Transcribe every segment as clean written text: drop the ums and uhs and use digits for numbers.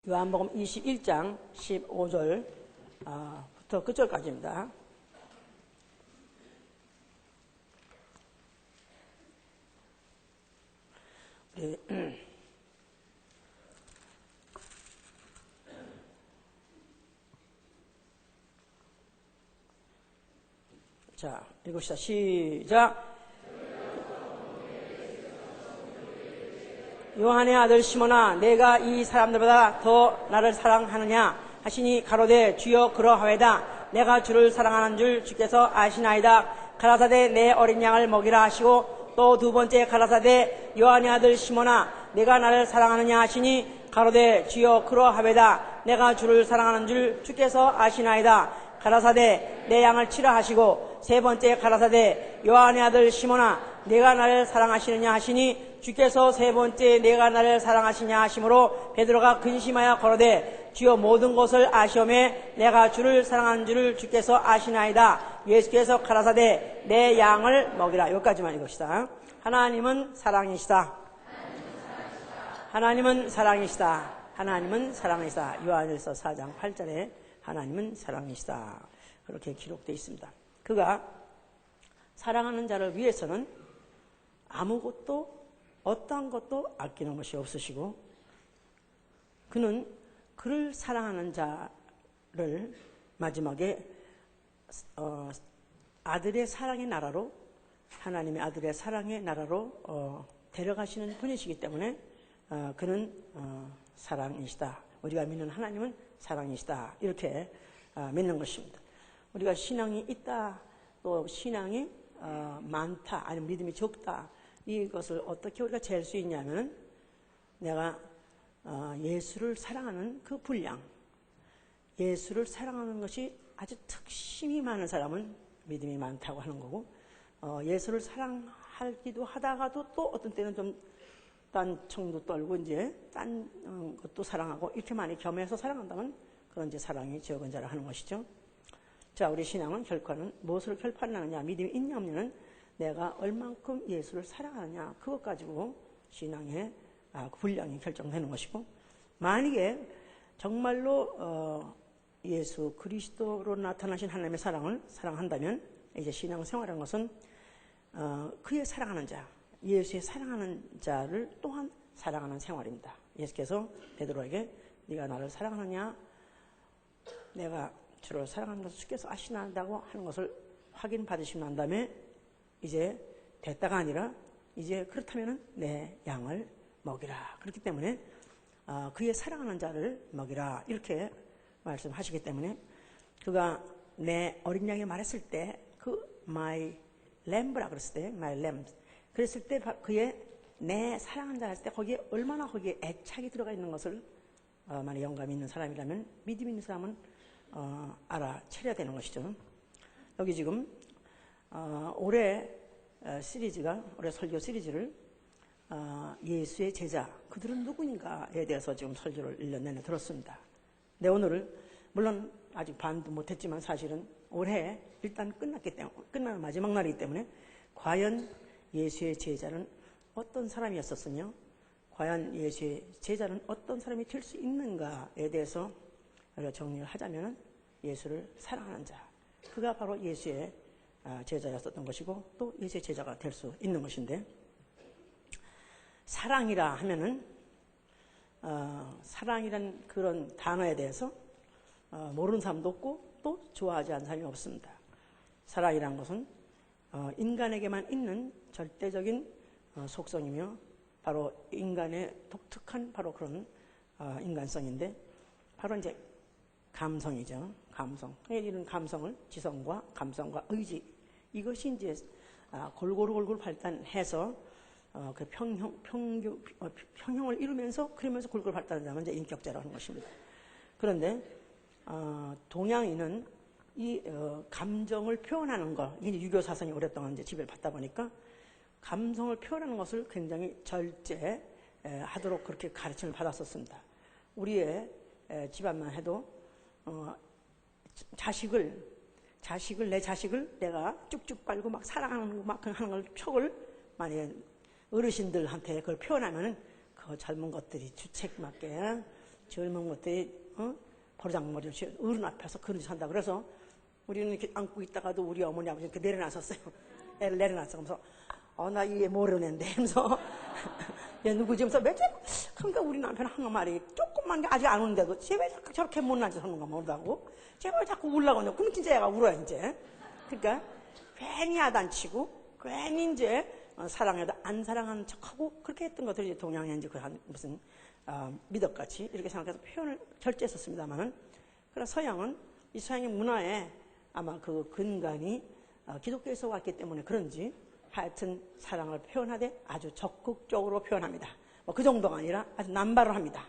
요한복음 21장 15절부터 9절까지입니다. 자, 읽읍시다. 시작. 요한의 아들 시몬아, 내가 이 사람들보다 더 나를 사랑하느냐 하시니 가로되 주여 그러하외다. 내가 주를 사랑하는 줄 주께서 아시나이다. 가라사대 내 어린 양을 먹이라 하시고 또 두 번째 가라사대 요한의 아들 시몬아, 내가 나를 사랑하느냐 하시니 가로되 주여 그러하외다. 내가 주를 사랑하는 줄 주께서 아시나이다. 가라사대 내 양을 치라 하시고 세 번째 가라사대 요한의 아들 시몬아, 내가 나를 사랑하시느냐 하시니 주께서 세 번째 내가 나를 사랑하시냐 하심으로 베드로가 근심하여 거로되 주여 모든 것을 아시오매 내가 주를 사랑하는 줄을 주께서 아시나이다. 예수께서 가라사대 내 양을 먹이라. 여기까지만 읽읍시다. 하나님은 사랑이시다. 하나님은 사랑이시다. 하나님은 사랑이시다. 요한일서 4장 8절에 하나님은 사랑이시다. 그렇게 기록되어 있습니다. 그가 사랑하는 자를 위해서는 아무것도 어떠한 것도 아끼는 것이 없으시고, 그는 그를 사랑하는 자를 마지막에 아들의 사랑의 나라로, 하나님의 아들의 사랑의 나라로 데려가시는 분이시기 때문에 그는 사랑이시다. 우리가 믿는 하나님은 사랑이시다. 이렇게 믿는 것입니다. 우리가 신앙이 있다, 또 신앙이 많다, 아니면 믿음이 적다, 이것을 어떻게 우리가 잴 수 있냐면, 내가 예수를 사랑하는 그 분량, 예수를 사랑하는 것이 아주 특심이 많은 사람은 믿음이 많다고 하는 거고, 예수를 사랑하기도 하다가도 또 어떤 때는 좀 딴 청도 떨고 이제 딴 것도 사랑하고 이렇게 많이 겸해서 사랑한다면 그런 이제 사랑이 적은 자라 하는 것이죠. 자, 우리 신앙은 결과는 무엇을 결판나느냐, 믿음이 있냐 없냐는 내가 얼만큼 예수를 사랑하느냐, 그것 가지고 신앙의 분량이 결정되는 것이고, 만약에 정말로 예수 그리스도로 나타나신 하나님의 사랑을 사랑한다면 이제 신앙생활이라는 것은 그의 사랑하는 자, 예수의 사랑하는 자를 또한 사랑하는 생활입니다. 예수께서 베드로에게 네가 나를 사랑하느냐, 내가 주를 사랑하는 것을 주께서 아시나다고 하는 것을 확인받으시고 난 다음에 이제 됐다가 아니라 이제 그렇다면 내 양을 먹이라. 그렇기 때문에 그의 사랑하는 자를 먹이라 이렇게 말씀하시기 때문에, 그가 내 어린 양이 말했을 때 그 my lamb라 그랬을 때, my lamb 그랬을 때 그의 내 사랑하는 자 했을 때 거기에 얼마나 거기에 애착이 들어가 있는 것을 만약 영감이 있는 사람이라면, 믿음 있는 사람은 알아차려야 되는 것이죠. 여기 지금 올해 시리즈가, 올해 설교 시리즈를 예수의 제자, 그들은 누구인가에 대해서 지금 설교를 1년 내내 들었습니다. 네, 오늘을 물론 아직 반도 못했지만 사실은 올해 일단 끝났기 때문에, 끝나는 마지막 날이기 때문에 과연 예수의 제자는 어떤 사람이었었으며, 과연 예수의 제자는 어떤 사람이 될 수 있는가에 대해서 정리를 하자면, 예수를 사랑하는 자, 그가 바로 예수의 제자였었던 것이고 또 예수의 제자가 될 수 있는 것인데, 사랑이라 하면은 사랑이란 그런 단어에 대해서 모르는 사람도 없고 또 좋아하지 않는 사람이 없습니다. 사랑이란 것은 인간에게만 있는 절대적인 속성이며 바로 인간의 독특한 바로 그런 인간성인데, 바로 이제 감성이죠. 감성. 이런 감성을, 지성과 감성과 의지, 이것이 이제 골고루 발달해서 그 평형을 이루면서, 그러면서 골고루 발달하면 이제 인격자라고 하는 것입니다. 그런데 동양인은 이 감정을 표현하는 것, 이 유교 사상이 오랫동안 이제 지배를 받다 보니까 감성을 표현하는 것을 굉장히 절제하도록 그렇게 가르침을 받았었습니다. 우리의 집안만 해도 내 자식을 내가 쭉쭉 빨고 막 사랑하는 막 하는 걸 촉을 만약에 어르신들한테 그걸 표현하면은 그 젊은 것들이 주책맞게 젊은 것들이 버르장머리를 어른 앞에서 그런 짓 한다. 그래서 우리는 이렇게 안고 있다가도 우리 어머니 아버지 이렇게 내려놨었어요. 애를 내려놨어. 그래서 나 얘 모르는데 하면서 얘 누구지? 하면서 왜 그러니까 우리 남편은 한 말이 조금만 게 아직 안 오는데도 쟤 왜 저렇게 못난 짓 하는 거 모르다고? 쟤 왜 자꾸 울라고 하냐? 그럼 진짜 얘가 울어요 이제. 그러니까 괜히 야단치고 괜히 이제 사랑해도 안 사랑하는 척하고 그렇게 했던 것들이 이제 동양의 이제 그 무슨 미덕같이 이렇게 생각해서 표현을 절제했었습니다만은, 그러나 서양은 이 서양의 문화에 아마 그 근간이 기독교에서 왔기 때문에 그런지 하여튼 사랑을 표현하되 아주 적극적으로 표현합니다. 뭐 그 정도가 아니라 아주 남발을 합니다.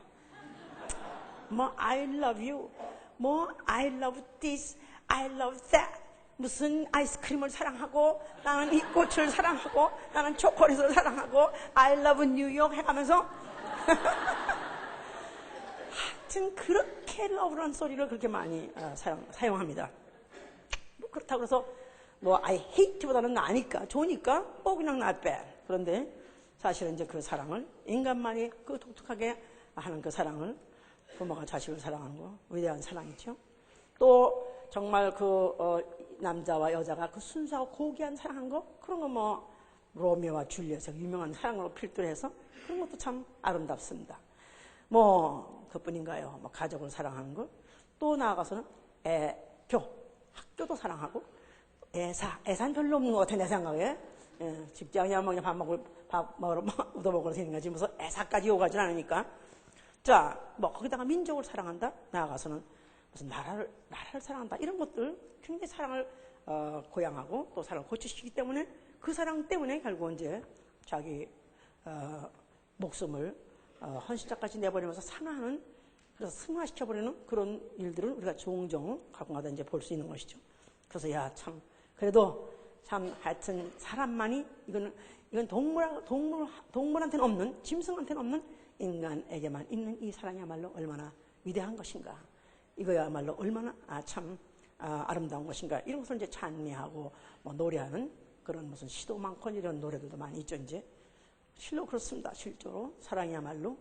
뭐 I love you, 뭐 I love this, I love that. 무슨 아이스크림을 사랑하고 나는 이 꽃을 사랑하고 나는 초콜릿을 사랑하고 I love New York 해가면서 하여튼 그렇게 러브라는 소리를 그렇게 많이 사용합니다. 뭐 그렇다고 해서 뭐 I hate보다는 나니까 좋으니까 그냥 not bad. 그런데 사실은 이제 그 사랑을 인간만이 그 독특하게 하는 그 사랑을, 부모가 자식을 사랑하는 거 위대한 사랑이죠. 또 정말 남자와 여자가 그 순수하고 고귀한 사랑한 거, 그런 거 뭐 로미오와 줄리엣의 유명한 사랑으로 필두로 해서 그런 것도 참 아름답습니다. 뭐 그뿐인가요? 뭐 가족을 사랑하는 거, 또 나아가서는 학교도 사랑하고, 애사는 별로 없는 것 같아 내 생각에. 직장이야 뭐 그냥 밥 먹으러 얻어먹으러 되는 거지 무슨 애사까지 요구하진 않으니까. 자, 뭐 거기다가 민족을 사랑한다, 나아가서는 무슨 나라를 사랑한다, 이런 것들 굉장히 사랑을 고양하고 또 사랑을 고취시키기 때문에 그 사랑 때문에 결국 이제 자기 목숨을 헌신자까지 내버리면서 상하는, 그래서 승화시켜버리는 그런 일들을 우리가 종종 가끔가다 이제 볼 수 있는 것이죠. 그래서 참 그래도 참 하여튼 사람만이 이건 동물한테는 없는, 짐승한테는 없는 인간에게만 있는 이 사랑이야말로 얼마나 위대한 것인가, 이거야말로 얼마나 참 아름다운 것인가, 이런 것을 이제 찬미하고 뭐 노래하는 그런 무슨 시도 많고 이런 노래들도 많이 있죠. 이제 실로 그렇습니다. 실제로 사랑이야말로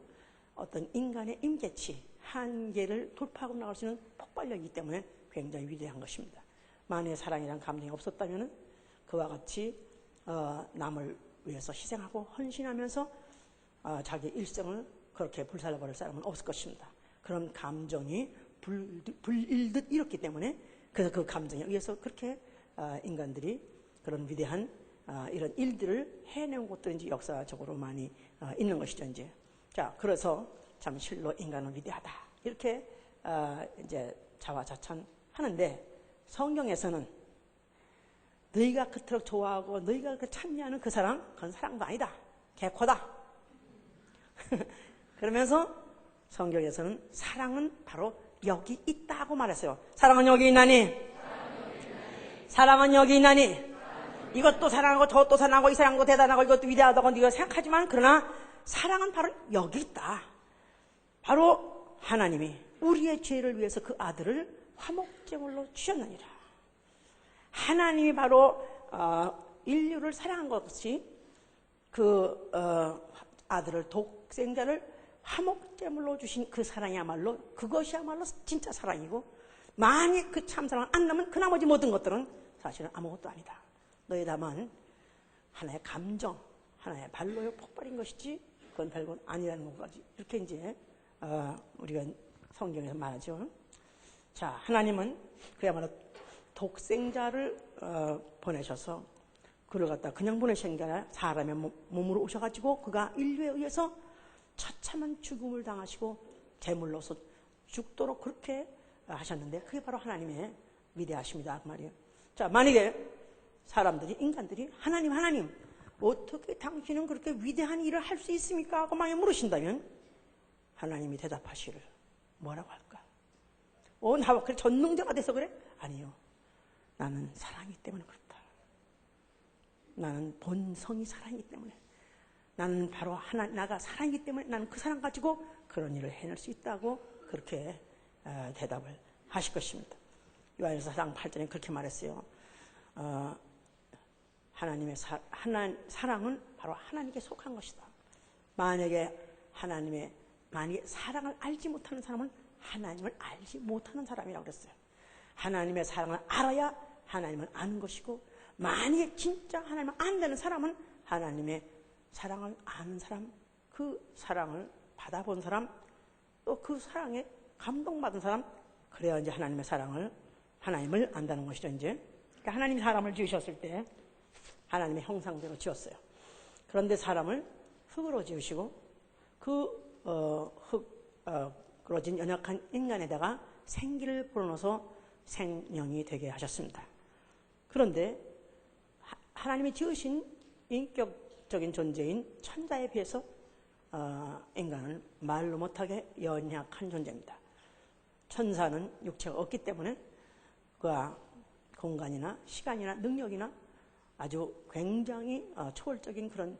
어떤 인간의 임계치, 한계를 돌파하고 나갈 수 있는 폭발력이기 때문에 굉장히 위대한 것입니다. 만약에 사랑이라는 감정이 없었다면 그와 같이 남을 위해서 희생하고 헌신하면서 자기 일생을 그렇게 불살라버릴 사람은 없을 것입니다. 그런 감정이 불일듯 일었기 때문에, 그래서 그 감정에 의해서 그렇게 인간들이 그런 위대한 이런 일들을 해내온 것들이 이제 역사적으로 많이 있는 것이죠. 이제 자, 그래서 참 실로 인간은 위대하다, 이렇게 이제 자화자찬하는데, 성경에서는 너희가 그토록 좋아하고 너희가 그 찬미하는 그 사랑, 그건 사랑도 아니다, 개코다. 그러면서 성경에서는 사랑은 바로 여기 있다고 말했어요. 사랑은 여기 있나니? 사랑은 여기 있나니? 이것도 사랑하고 저것도 사랑하고 이 사랑도 대단하고 이것도 위대하다고 네가 생각하지만, 그러나 사랑은 바로 여기 있다. 바로 하나님이 우리의 죄를 위해서 그 아들을 화목제물로 주셨느니라. 하나님이 바로 인류를 사랑한 것이 그 아들을, 독생자를 화목제물로 주신 그 사랑이야말로, 그것이야말로 진짜 사랑이고, 만약 그 참사랑을 안 나면 그 나머지 모든 것들은 사실은 아무것도 아니다. 너희 다만 하나의 감정, 하나의 발로의 폭발인 것이지 그건 별건 아니라는 것까지, 이렇게 이제 우리가 성경에서 말하죠. 자, 하나님은 그야말로 독생자를 보내셔서 그를 갖다 그냥 보내신 게 아니라 사람의 몸으로 오셔가지고 그가 인류에 의해서 처참한 죽음을 당하시고 제물로서 죽도록 그렇게 하셨는데, 그게 바로 하나님의 위대하십니다, 그 말이에요. 자, 만약에 사람들이, 인간들이 하나님 어떻게 당신은 그렇게 위대한 일을 할 수 있습니까? 하고 만약 물으신다면 하나님이 대답하시를 뭐라고 할까? 나 그래 전능자가 돼서 그래? 아니요, 나는 사랑이기 때문에 그렇다. 나는 본성이 사랑이기 때문에, 나는 바로 나가 사랑이기 때문에 나는 그 사랑 가지고 그런 일을 해낼 수 있다고 그렇게 대답을 하실 것입니다. 요한일서 4장 8절에 그렇게 말했어요. 하나님의 사랑은 바로 하나님께 속한 것이다. 만약에 하나님의 만약에 사랑을 알지 못하는 사람은 하나님을 알지 못하는 사람이라고 그랬어요. 하나님의 사랑을 알아야 하나님을 아는 것이고, 만약에 진짜 하나님을 안다는 사람은 하나님의 사랑을 아는 사람, 그 사랑을 받아본 사람, 또 그 사랑에 감동받은 사람, 그래야 이제 하나님을 안다는 것이죠. 이제 그러니까 하나님이 사람을 지으셨을 때 하나님의 형상대로 지었어요. 그런데 사람을 흙으로 지으시고 흙으로 진 연약한 인간에다가 생기를 불어넣어서 생명이 되게 하셨습니다. 그런데 하나님이 지으신 인격적인 존재인 천사에 비해서 인간은 말로 못하게 연약한 존재입니다. 천사는 육체가 없기 때문에 그가 공간이나 시간이나 능력이나 아주 굉장히 초월적인 그런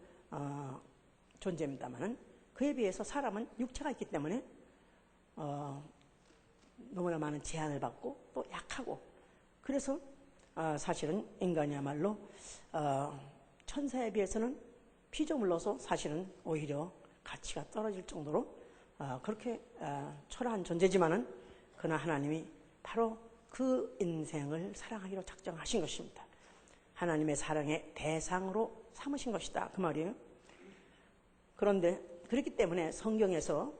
존재입니다만은, 그에 비해서 사람은 육체가 있기 때문에 너무나 많은 제한을 받고 또 약하고, 그래서 사실은 인간이야말로 천사에 비해서는 피조물로서 사실은 오히려 가치가 떨어질 정도로 그렇게 초라한 존재지만은, 그러나 하나님이 바로 그 인생을 사랑하기로 작정하신 것입니다. 하나님의 사랑의 대상으로 삼으신 것이다, 그 말이에요. 그런데 그렇기 때문에 성경에서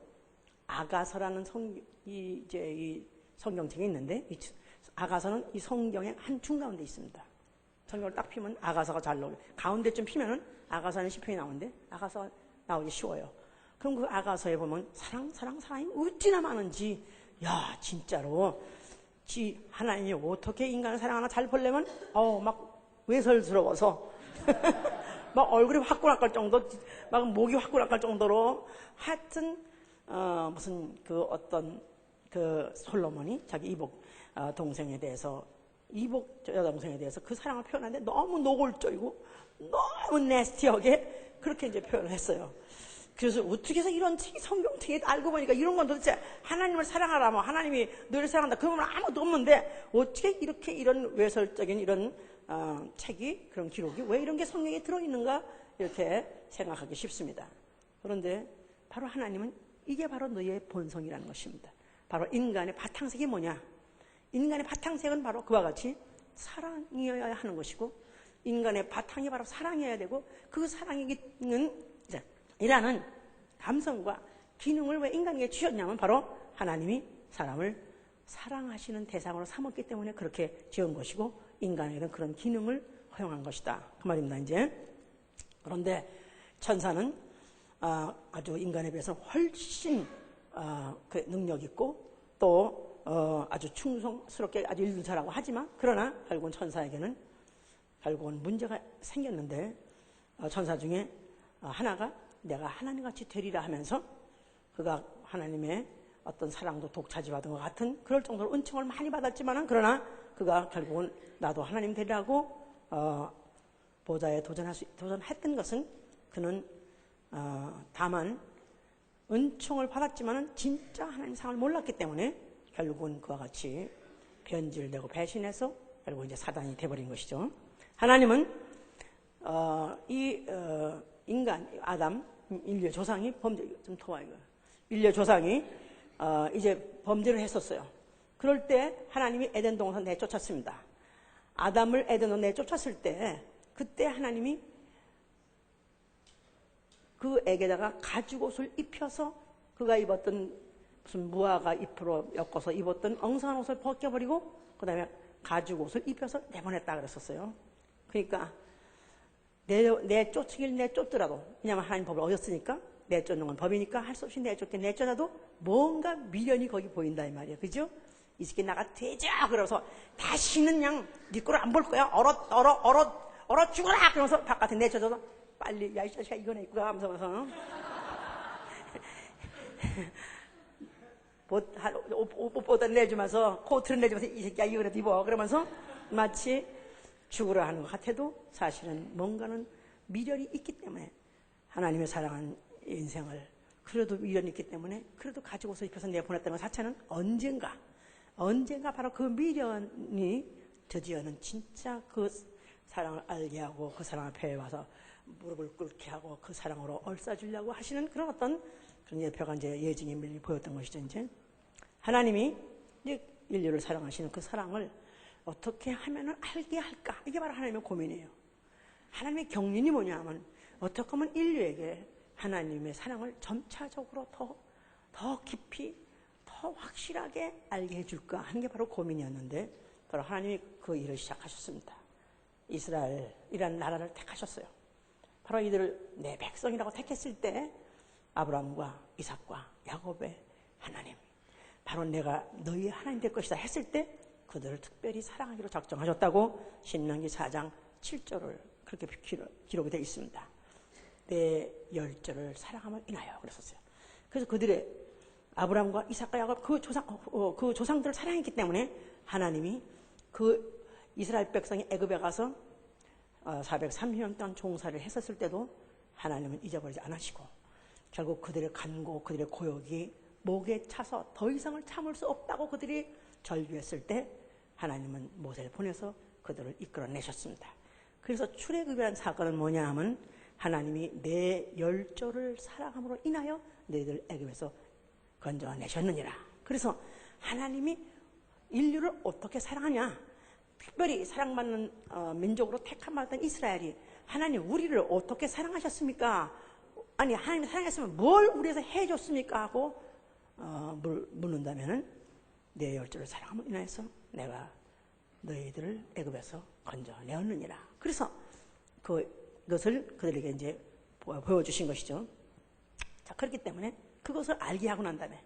아가서라는 이 성경책이 있는데, 이 아가서는 이 성경의 한 중가운데 있습니다. 성경을 딱 피면 아가서가 잘 나오죠. 가운데쯤 피면은 아가서는 시편이 나오는데 아가서가 나오기 쉬워요. 그럼 그 아가서에 보면 사랑이 어찌나 많은지, 야 진짜로 하나님이 어떻게 인간을 사랑하나 잘 보려면 막 외설스러워서 막 얼굴이 화끈할 정도, 막 목이 화끈할 정도로, 하여튼 무슨 어떤 솔로몬이 자기 이복 동생에 대해서, 이복 여동생에 대해서 그 사랑을 표현하는데 너무 노골적이고 너무 네스티하게 그렇게 이제 표현을 했어요. 그래서 어떻게 해서 이런 성경책에 알고 보니까 이런 건 도대체 하나님을 사랑하라면 하나님이 너를 사랑한다 그러면 아무도 없는데, 어떻게 이렇게 이런 외설적인 이런 책이, 그런 기록이 왜 이런 게 성경에 들어있는가, 이렇게 생각하기 쉽습니다. 그런데 바로 하나님은 이게 바로 너의 본성이라는 것입니다. 바로 인간의 바탕색이 뭐냐? 인간의 바탕색은 바로 그와 같이 사랑이어야 하는 것이고, 인간의 바탕이 바로 사랑이어야 되고, 그 사랑이는 이라는 감성과 기능을 왜 인간에게 주셨냐면, 바로 하나님이 사람을 사랑하시는 대상으로 삼았기 때문에 그렇게 지은 것이고, 인간에게는 그런 기능을 허용한 것이다, 그 말입니다. 이제 그런데 천사는 아주 인간에 비해서 훨씬 그 능력 있고 또 아주 충성스럽게 아주 일도 잘하고 하지만, 그러나 결국은 천사에게는 결국은 문제가 생겼는데, 천사 중에 하나가 내가 하나님같이 되리라 하면서 그가 하나님의 어떤 사랑도 독차지받은 것 같은 그럴 정도로 은총을 많이 받았지만은, 그러나 그가 결국은 나도 하나님 되리라고 보좌에 도전했던 것은, 그는 다만 은총을 받았지만은 진짜 하나님 사랑을 몰랐기 때문에 결국은 그와 같이 변질되고 배신해서 결국 이제 사단이 돼버린 것이죠. 하나님은 인간 아담 인류의 조상이 인류의 조상이 이제 범죄를 했었어요. 그럴 때 하나님이 에덴 동산 내쫓았습니다. 아담을 에덴으로 내쫓았을 때, 그때 하나님이 그에게다가 가죽옷을 입혀서 그가 입었던 무슨 무화과 잎으로 엮어서 입었던 엉성한 옷을 벗겨버리고 그 다음에 가죽옷을 입혀서 내보냈다 그랬었어요. 그러니까 내쫓으길 내쫓더라도, 왜냐하면 하나님 법을 어겼으니까, 내쫓는 건 법이니까 할 수 없이 내쫓더라도 뭔가 미련이 거기 보인다 이 말이에요. 그죠? 이 새끼 나가 되자 그래서 다시는 그냥 네 꼴을 안 볼 거야. 얼어 죽어라 그러면서 바깥에 내쳐줘서 빨리 야 이 자식아 이거나 입고 가 하면서 옷보다 내주면서 코트를 내주면서 이 새끼야 이거라도 입어 그러면서 마치 죽으라 하는 것 같아도 사실은 뭔가는 미련이 있기 때문에, 하나님의 사랑하는 인생을 그래도 미련이 있기 때문에 그래도 가지고서 입혀서 내보냈다는 것 자체는 언젠가 바로 그 미련이 드디어는 진짜 그 사랑을 알게 하고 그 사랑 앞에 와서 무릎을 꿇게 하고 그 사랑으로 얼싸주려고 하시는 그런 어떤 그런 예표가 이제 예증이 보였던 것이죠. 이제 하나님이 이제 인류를 사랑하시는 그 사랑을 어떻게 하면은 알게 할까? 이게 바로 하나님의 고민이에요. 하나님의 경륜이 뭐냐면 어떻게 하면 인류에게 하나님의 사랑을 점차적으로 더 깊이, 더 확실하게 알게 해줄까 하는 게 바로 고민이었는데, 바로 하나님이 그 일을 시작하셨습니다. 이스라엘이라는 나라를 택하셨어요. 바로 이들을 내 백성이라고 택했을 때 아브라함과 이삭과 야곱의 하나님, 바로 내가 너희 하나님 될 것이다 했을 때 그들을 특별히 사랑하기로 작정하셨다고 신명기 4장 7절을 그렇게 기록이 되어 있습니다. 내 열조를 사랑함을 인하여 그랬었어요. 그래서 그들의 아브라함과 이삭과 야곱 그 조상들을 사랑했기 때문에 하나님이 그 이스라엘 백성이 애굽에 가서 430년 동안 종사를 했었을 때도 하나님은 잊어버리지 않으시고 결국 그들의 간고, 그들의 고역이 목에 차서 더 이상을 참을 수 없다고 그들이 절규했을 때 하나님은 모세를 보내서 그들을 이끌어내셨습니다. 그래서 출애굽이라는 사건은 뭐냐 하면 하나님이 내 열조를 사랑함으로 인하여 너희들 애굽에서 건져내셨느니라. 그래서 하나님이 인류를 어떻게 사랑하냐, 특별히 사랑받는 민족으로 택함받았던 이스라엘이 하나님 우리를 어떻게 사랑하셨습니까? 아니 하나님이 사랑했으면 뭘 우리에서 해줬습니까? 하고 묻는다면은 내 열조를 사랑함으로 인하여서 내가 너희들을 애굽에서 건져내었느니라. 그래서 그것을 그들에게 이제 보여주신 것이죠. 자, 그렇기 때문에 그것을 알게 하고 난 다음에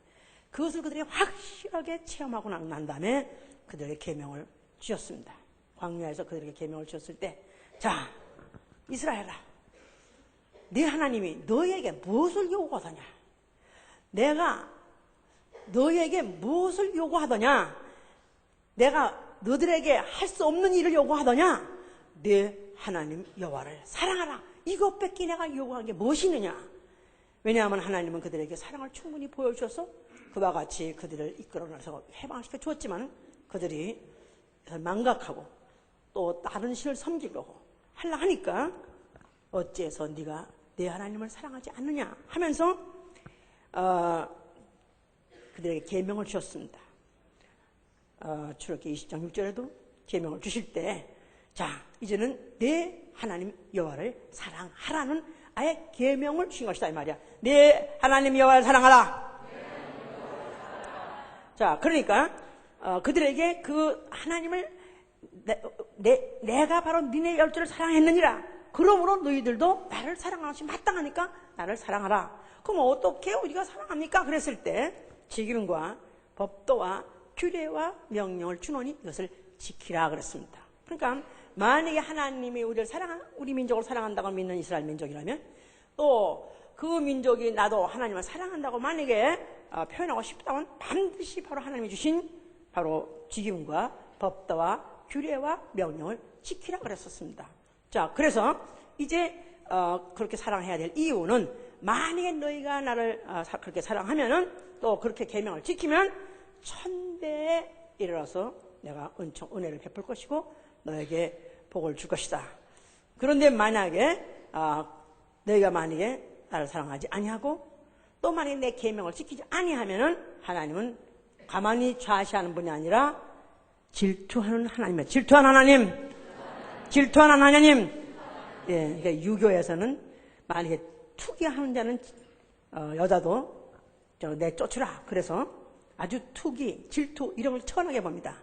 그것을 그들이 확실하게 체험하고 난 다음에 그들에게 계명을 주셨습니다. 광야에서 그들에게 계명을 주셨을 때, 자, 이스라엘아, 네 하나님이 너희에게 무엇을 요구하더냐? 내가 너희에게 무엇을 요구하더냐? 내가 너희들에게 할 수 없는 일을 요구하더냐? 네 하나님 여호와를 사랑하라. 이것밖에 내가 요구한 게 무엇이느냐? 왜냐하면 하나님은 그들에게 사랑을 충분히 보여주셔서 그와 같이 그들을 이끌어내서 해방시켜 주었지만 그들이 망각하고 또 다른 신을 섬기려고 하려 하니까 어째서 네가 내 하나님을 사랑하지 않느냐 하면서 그들에게 계명을 주셨습니다. 출애굽기 20장 6절에도 계명을 주실 때, 자, 이제는 내 하나님 여호와를 사랑하라는 아예 계명을 주신 것이다 이 말이야. 내 하나님 여호와를 사랑하라. 자, 그러니까 그들에게 그 하나님을 내가 바로 니네 열조를 사랑했느니라. 그러므로 너희들도 나를 사랑하는 것이 마땅하니까 나를 사랑하라. 그럼 어떻게 우리가 사랑합니까? 그랬을 때 직임과 법도와 규례와 명령을 주노니 이것을 지키라 그랬습니다. 그러니까 만약에 하나님이 우리 민족을 사랑한다고 믿는 이스라엘 민족이라면 또 그 민족이 나도 하나님을 사랑한다고 만약에 표현하고 싶다면 반드시 바로 하나님이 주신 바로 직임과 법도와 규례와 명령을 지키라 그랬었습니다. 자, 그래서 이제 그렇게 사랑해야 될 이유는 만약에 너희가 나를 그렇게 사랑하면은 또 그렇게 계명을 지키면 1000배에 이르러서 내가 은혜를 베풀 것이고 너에게 복을 줄 것이다. 그런데 만약에 너희가 만약에 나를 사랑하지 아니하고 또 만약에 내 계명을 지키지 아니하면은 하나님은 가만히 좌시하는 분이 아니라 질투하는 하나님이에요. 질투하는 하나님. 질투하는 하나님. 예, 그러니까 유교에서는 만약에 투기하는 자는 여자도 내쫓으라. 그래서 아주 투기, 질투 이런 걸 천하게 봅니다.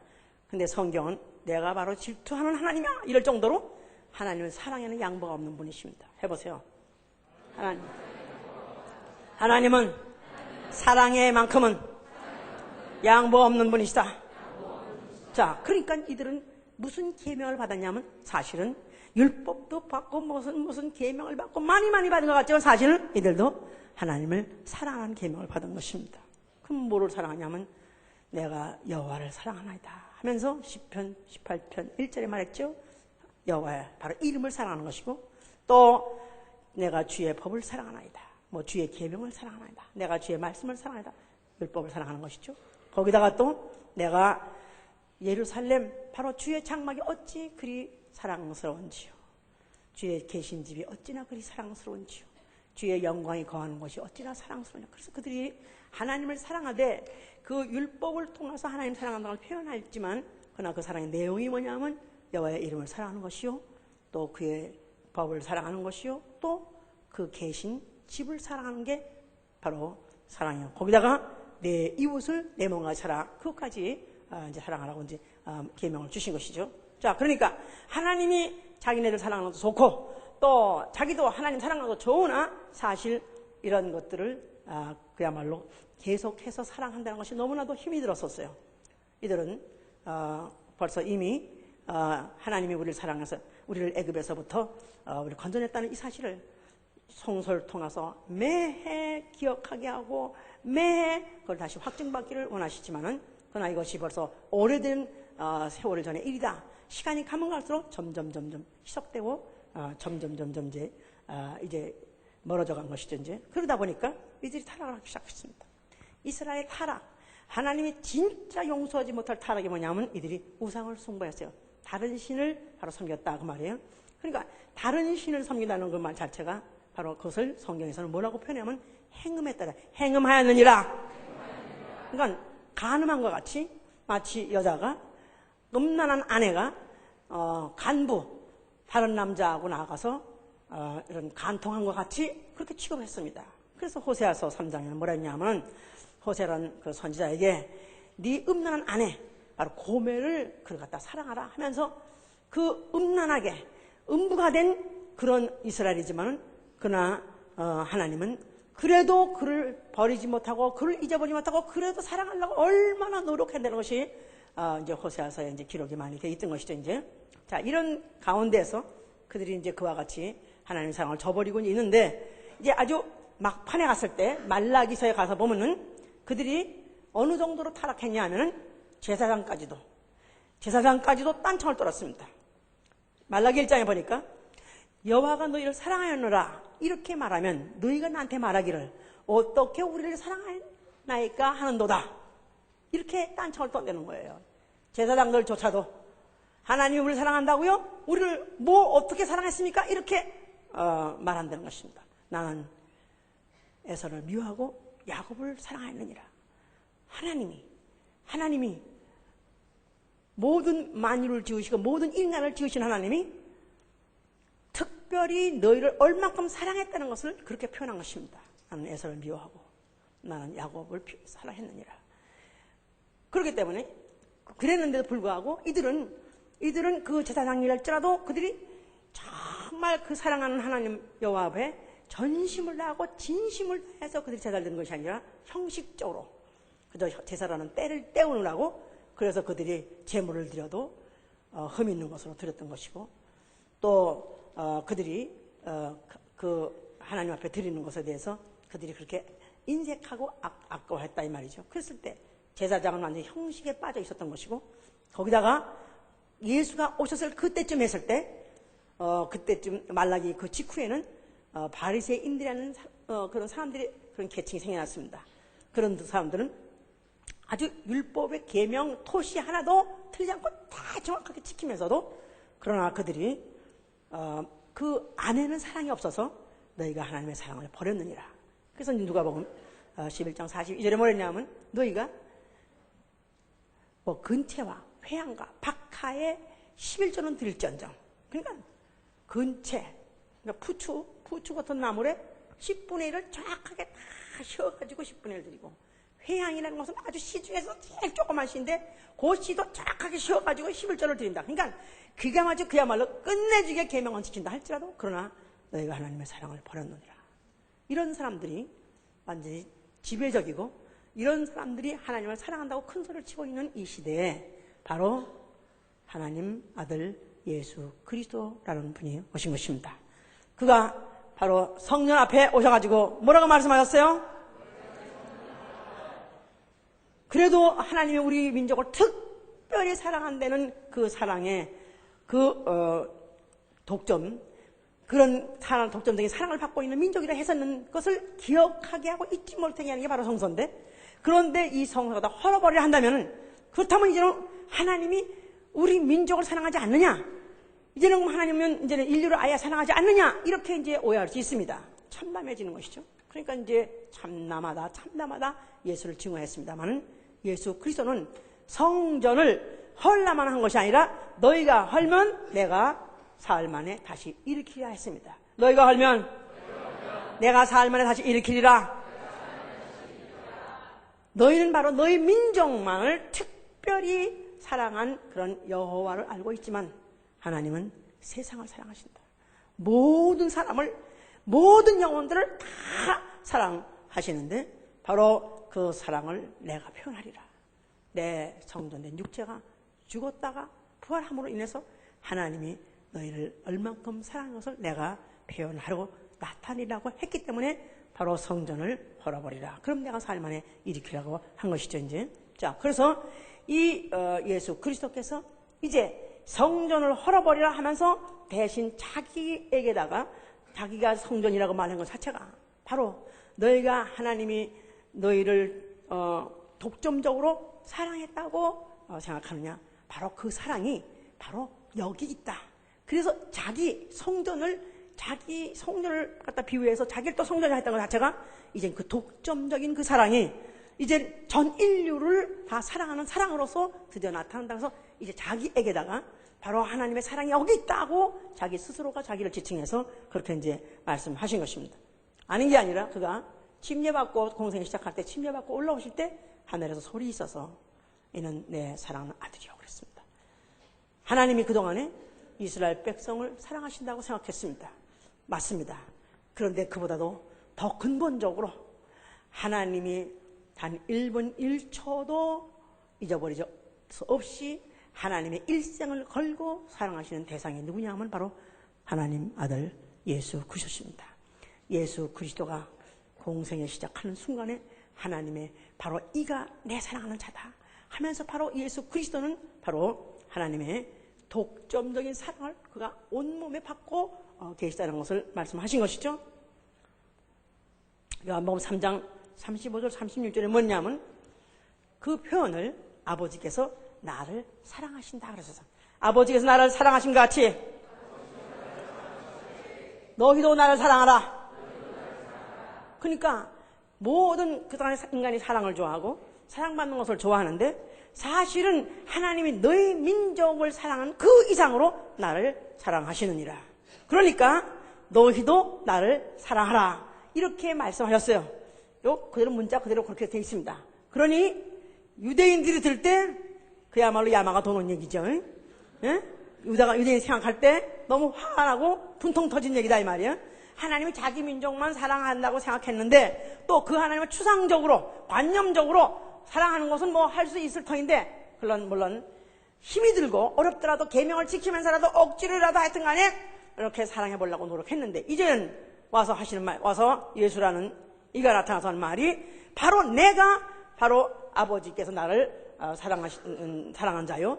근데 성경은 내가 바로 질투하는 하나님이야 이럴 정도로 하나님은 사랑에는 양보가 없는 분이십니다. 해보세요. 하나님은 사랑의 만큼은 양보 없는 분이시다. 자, 그러니까 이들은 무슨 계명을 받았냐면 사실은 율법도 받고 무슨 계명을 받고 많이 받은 것 같지만 사실은 이들도 하나님을 사랑하는 계명을 받은 것입니다. 그럼 뭐를 사랑하냐면 내가 여호와를 사랑하나이다 하면서 시편 18편 1절에 말했죠. 여호와의 바로 이름을 사랑하는 것이고 또 내가 주의 법을 사랑하나이다. 뭐 주의 계명을 사랑하나이다. 내가 주의 말씀을 사랑하나이다. 율법을 사랑하는 것이죠. 거기다가 또 내가 예루살렘 바로 주의 장막이 어찌 그리 사랑스러운지요. 주의 계신 집이 어찌나 그리 사랑스러운지요. 주의 영광이 거하는 곳이 어찌나 사랑스러우냐. 그래서 그들이 하나님을 사랑하되 그 율법을 통해서 하나님 사랑한다는 걸 표현했지만 그러나 그 사랑의 내용이 뭐냐면 여호와의 이름을 사랑하는 것이요, 또 그의 법을 사랑하는 것이요, 또 그 계신 집을 사랑하는 게 바로 사랑이요. 거기다가 내 이웃을 내 몸과 사랑, 그것까지 이제 사랑하라고 이제 계명을 주신 것이죠. 자, 그러니까 하나님이 자기네들 사랑하는 것도 좋고 또 자기도 하나님 사랑하는 것도 좋으나 사실 이런 것들을 그야말로 계속해서 사랑한다는 것이 너무나도 힘이 들었었어요. 이들은 벌써 이미 하나님이 우리를 사랑해서 우리를 애굽에서부터 우리를 건져냈다는 이 사실을 성서를 통해서 매해 기억하게 하고 매해 그걸 다시 확증받기를 원하시지만은 그러나 이것이 벌써 오래된 세월을 전의 일이다. 시간이 가면 갈수록 점점 희석되고 점점 이제 멀어져 간 것이죠. 이제 그러다 보니까 이들이 타락을 하기 시작했습니다. 이스라엘 타락, 하나님이 진짜 용서하지 못할 타락이 뭐냐면 이들이 우상을 숭배했어요. 다른 신을 바로 섬겼다 그 말이에요. 그러니까 다른 신을 섬긴다는 그 말 자체가 바로 그것을 성경에서는 뭐라고 표현하면 행음했다. 행음하였느니라. 그러니까 간음한 것 같이 마치 여자가 음란한 아내가 간부 다른 남자하고 나가서 이런 간통한 것 같이 그렇게 취급했습니다. 그래서 호세아서 3장에는 뭐라 했냐면 호세라는 그 선지자에게 네 음란한 아내 바로 고멜을 그를 갖다 사랑하라 하면서 그 음란하게 음부가 된 그런 이스라엘이지만은 그러나 하나님은 그래도 그를 버리지 못하고 그를 잊어버리지 못하고 그래도 사랑하려고 얼마나 노력한다는 것이 이제 호세아서에 이제 기록이 많이 되어 있던 것이죠. 이제 자, 이런 가운데서 그들이 이제 그와 같이 하나님의 사랑을 저버리고 있는데 이제 아주 막판에 갔을 때 말라기서에 가서 보면은 그들이 어느 정도로 타락했냐 하면은 제사장까지도 딴청을 떨었습니다. 말라기 1장에 보니까 여호와가 너희를 사랑하였노라 이렇게 말하면 너희가 나한테 말하기를 어떻게 우리를 사랑하나이까 하는도다. 이렇게 딴청을 떠내는 거예요. 제사장들조차도 하나님이 우리를 사랑한다고요? 우리를 뭐 어떻게 사랑했습니까? 이렇게 말한다는 것입니다. 나는 에서를 미워하고 야곱을 사랑하였느니라. 하나님이 모든 만유를 지으시고 모든 인간을 지으신 하나님이 특별히 너희를 얼만큼 사랑했다는 것을 그렇게 표현한 것입니다. 나는 에서를 미워하고 나는 야곱을 사랑했느니라. 그렇기 때문에 그랬는데도 불구하고 이들은 그 제사장이랄지라도 그들이 정말 그 사랑하는 하나님 여호와 앞에 전심을 다하고 진심을 다해서 그들이 제사를 드는 것이 아니라 형식적으로 그저 제사라는 때를 때우느라고 그래서 그들이 제물을 드려도 흠 있는 것으로 드렸던 것이고 또 그들이 그 하나님 앞에 드리는 것에 대해서 그들이 그렇게 인색하고 아까워했다 이 말이죠. 그랬을 때 제사장은 완전히 형식에 빠져 있었던 것이고 거기다가 예수가 오셨을 그때쯤 했을 때 그때쯤 말라기 그 직후에는 바리새인들이라는 그런 사람들이 그런 계층이 생겨났습니다. 그런 사람들은 아주 율법의 계명 토시 하나도 틀리지 않고 다 정확하게 지키면서도 그러나 그들이 그 안에는 사랑이 없어서 너희가 하나님의 사랑을 버렸느니라. 그래서 누가복음 11장 42절에 뭐랬냐면 너희가 뭐 근채와 회양과 박하에 11조는 드릴지언정. 그러니까 근채, 그러니까 부추 같은 나물에 10분의 1을 정확하게 다 씌워가지고 10분의 1 드리고 회양이라는 것은 아주 씨 중에서 제일 조그만 씨인데 그 씨도 정확하게 씌워가지고 11조를 드린다. 그러니까 그야말로 끝내주게 계명은 지킨다 할지라도 그러나 너희가 하나님의 사랑을 버렸느니라. 이런 사람들이 완전히 지배적이고 이런 사람들이 하나님을 사랑한다고 큰 소리를 치고 있는 이 시대에 바로 하나님 아들 예수 그리스도라는 분이 오신 것입니다. 그가 바로 성령 앞에 오셔가지고 뭐라고 말씀하셨어요? 그래도 하나님이 우리 민족을 특별히 사랑한다는 그 사랑의 독점, 그런 독점적인 사랑을 받고 있는 민족이라 해서는 그것을 기억하게 하고 잊지 못하게 하는 게 바로 성서인데, 그런데 이 성서가 다 헐어버리려 한다면은, 그렇다면 이제는 하나님이 우리 민족을 사랑하지 않느냐? 이제는 하나님은 이제는 인류를 아예 사랑하지 않느냐? 이렇게 이제 오해할 수 있습니다. 참담해지는 것이죠. 그러니까 이제 참담하다 예수를 증오했습니다만은 예수 그리스도는 성전을 헐라만 한 것이 아니라 너희가 헐면 내가 사흘 만에 다시 일으키리라 했습니다. 너희가 헐면 내가 사흘 만에 다시 일으키리라. 너희는 바로 너희 민족만을 특별히 사랑한 그런 여호와를 알고 있지만 하나님은 세상을 사랑하신다. 모든 사람을, 모든 영혼들을 다 사랑하시는데 바로 그 사랑을 내가 표현하리라. 내 성전된 육체가 죽었다가 부활함으로 인해서 하나님이 너희를 얼만큼 사랑한 것을 내가 표현하려고 나타내라고 했기 때문에 바로 성전을 헐어버리라. 그럼 내가 사흘 만에 일으키라고 한 것이죠, 이제. 자, 그래서 이 예수 그리스도께서 이제 성전을 헐어버리라 하면서 대신 자기에게다가 자기가 성전이라고 말한 것 자체가 바로 너희가 하나님이 너희를 독점적으로 사랑했다고 생각하느냐. 바로 그 사랑이 바로 여기 있다. 그래서 자기 성전을 갖다 비유해서 자기를 또 성전을 했다는 것 자체가 이제 그 독점적인 그 사랑이 이제 전 인류를 다 사랑하는 사랑으로서 드디어 나타난다고 해서 이제 자기에게다가 바로 하나님의 사랑이 여기 있다고 자기 스스로가 자기를 지칭해서 그렇게 이제 말씀하신 것입니다. 아닌 게 아니라 그가 침례받고 공생을 시작할 때 침례받고 올라오실 때 하늘에서 소리 있어서 이는 내 사랑하는 아들이요 그랬습니다. 하나님이 그동안에 이스라엘 백성을 사랑하신다고 생각했습니다. 맞습니다. 그런데 그보다도 더 근본적으로 하나님이 단 1분 1초도 잊어버리지 없이 하나님의 일생을 걸고 사랑하시는 대상이 누구냐 하면 바로 하나님 아들 예수 그리스도십니다. 예수 그리스도가 공생에 시작하는 순간에 하나님의 바로 이가 내 사랑하는 자다 하면서 바로 예수 그리스도는 바로 하나님의 독점적인 사랑을 그가 온몸에 받고 계시다는 것을 말씀하신 것이죠. 요한복음 3장 35절 36절에 뭐냐면 그 표현을 아버지께서 나를 사랑하신다 그러셔서 아버지께서 나를 사랑하신 것 같이 너희도 나를 사랑하라. 그러니까 모든 그동안의 인간이 사랑을 좋아하고 사랑받는 것을 좋아하는데 사실은 하나님이 너희 민족을 사랑한 그 이상으로 나를 사랑하시느니라. 그러니까 너희도 나를 사랑하라. 이렇게 말씀하셨어요. 요 그대로 문자 그대로 그렇게 되어 있습니다. 그러니 유대인들이 들 때 그야말로 야마가 도는 얘기죠. 예? 유대인이 생각할 때 너무 화가 나고 분통 터진 얘기다 이 말이에요. 하나님이 자기 민족만 사랑한다고 생각했는데 또 그 하나님을 추상적으로 관념적으로 사랑하는 것은 뭐 할 수 있을 터인데 물론 힘이 들고 어렵더라도 계명을 지키면서라도 억지로라도 하여튼 간에 이렇게 사랑해 보려고 노력했는데 이제는 와서 하시는 말, 와서 예수라는 이가 나타나서 하는 말이 바로 내가 바로 아버지께서 나를 사랑한 자요.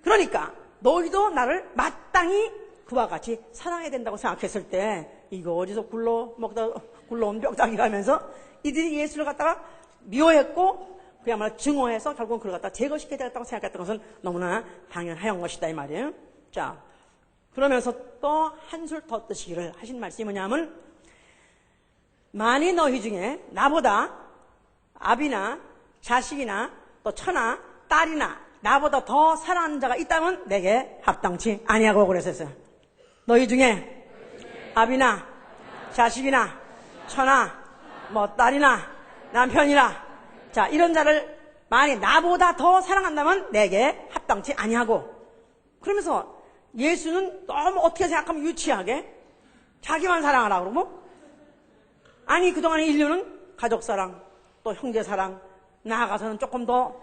그러니까 너희도 나를 마땅히 그와 같이 사랑해야 된다고 생각했을 때 이거 어디서 굴러온 뼈다귀라면서 이들이 예수를 갖다가 미워했고 그야말로 증오해서 결국은 그걸 갖다 제거시켜야 되겠다고 생각했던 것은 너무나 당연한 것이다 이 말이에요. 자, 그러면서 또 한술 더 뜨시기를 하신 말씀이 뭐냐면 만일 너희 중에 나보다 아비나 자식이나 또 처나 딸이나 나보다 더 사랑하는 자가 있다면 내게 합당치 아니하고 그랬었어요. 너희 중에 아비나 자식이나 처나 뭐 딸이나 남편이나 자 이런 자를 만일 나보다 더 사랑한다면 내게 합당치 아니하고 그러면서 예수는 너무 어떻게 생각하면 유치하게 자기만 사랑하라 그러고 아니 그동안의 인류는 가족 사랑 또 형제 사랑 나아가서는 조금 더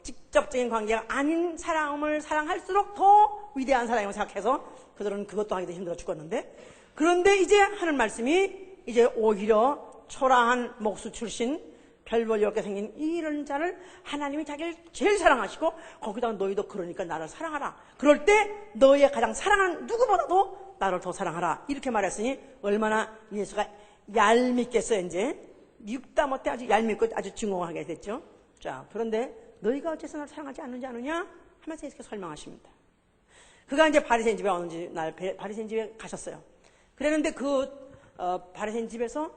직접적인 관계가 아닌 사람을 사랑할수록 더 위대한 사랑이라고 생각해서 그들은 그것도 하기도 힘들어 죽었는데 그런데 이제 하는 말씀이 이제 오히려 초라한 목수 출신 별볼 10개 생긴 이런 자를 하나님이 자기를 제일 사랑하시고 거기다가 너희도 그러니까 나를 사랑하라. 그럴 때 너희의 가장 사랑하는 누구보다도 나를 더 사랑하라. 이렇게 말했으니 얼마나 예수가 얄밉겠어요. 이제 밉다 못해 아주 얄밉고 아주 증오하게 됐죠. 자, 그런데 너희가 어째서 나를 사랑하지 않느냐 하면서 이렇게 설명하십니다. 그가 이제 바리새인 집에 어느 날 바리새인 집에 가셨어요. 그랬는데 바리새인 집에서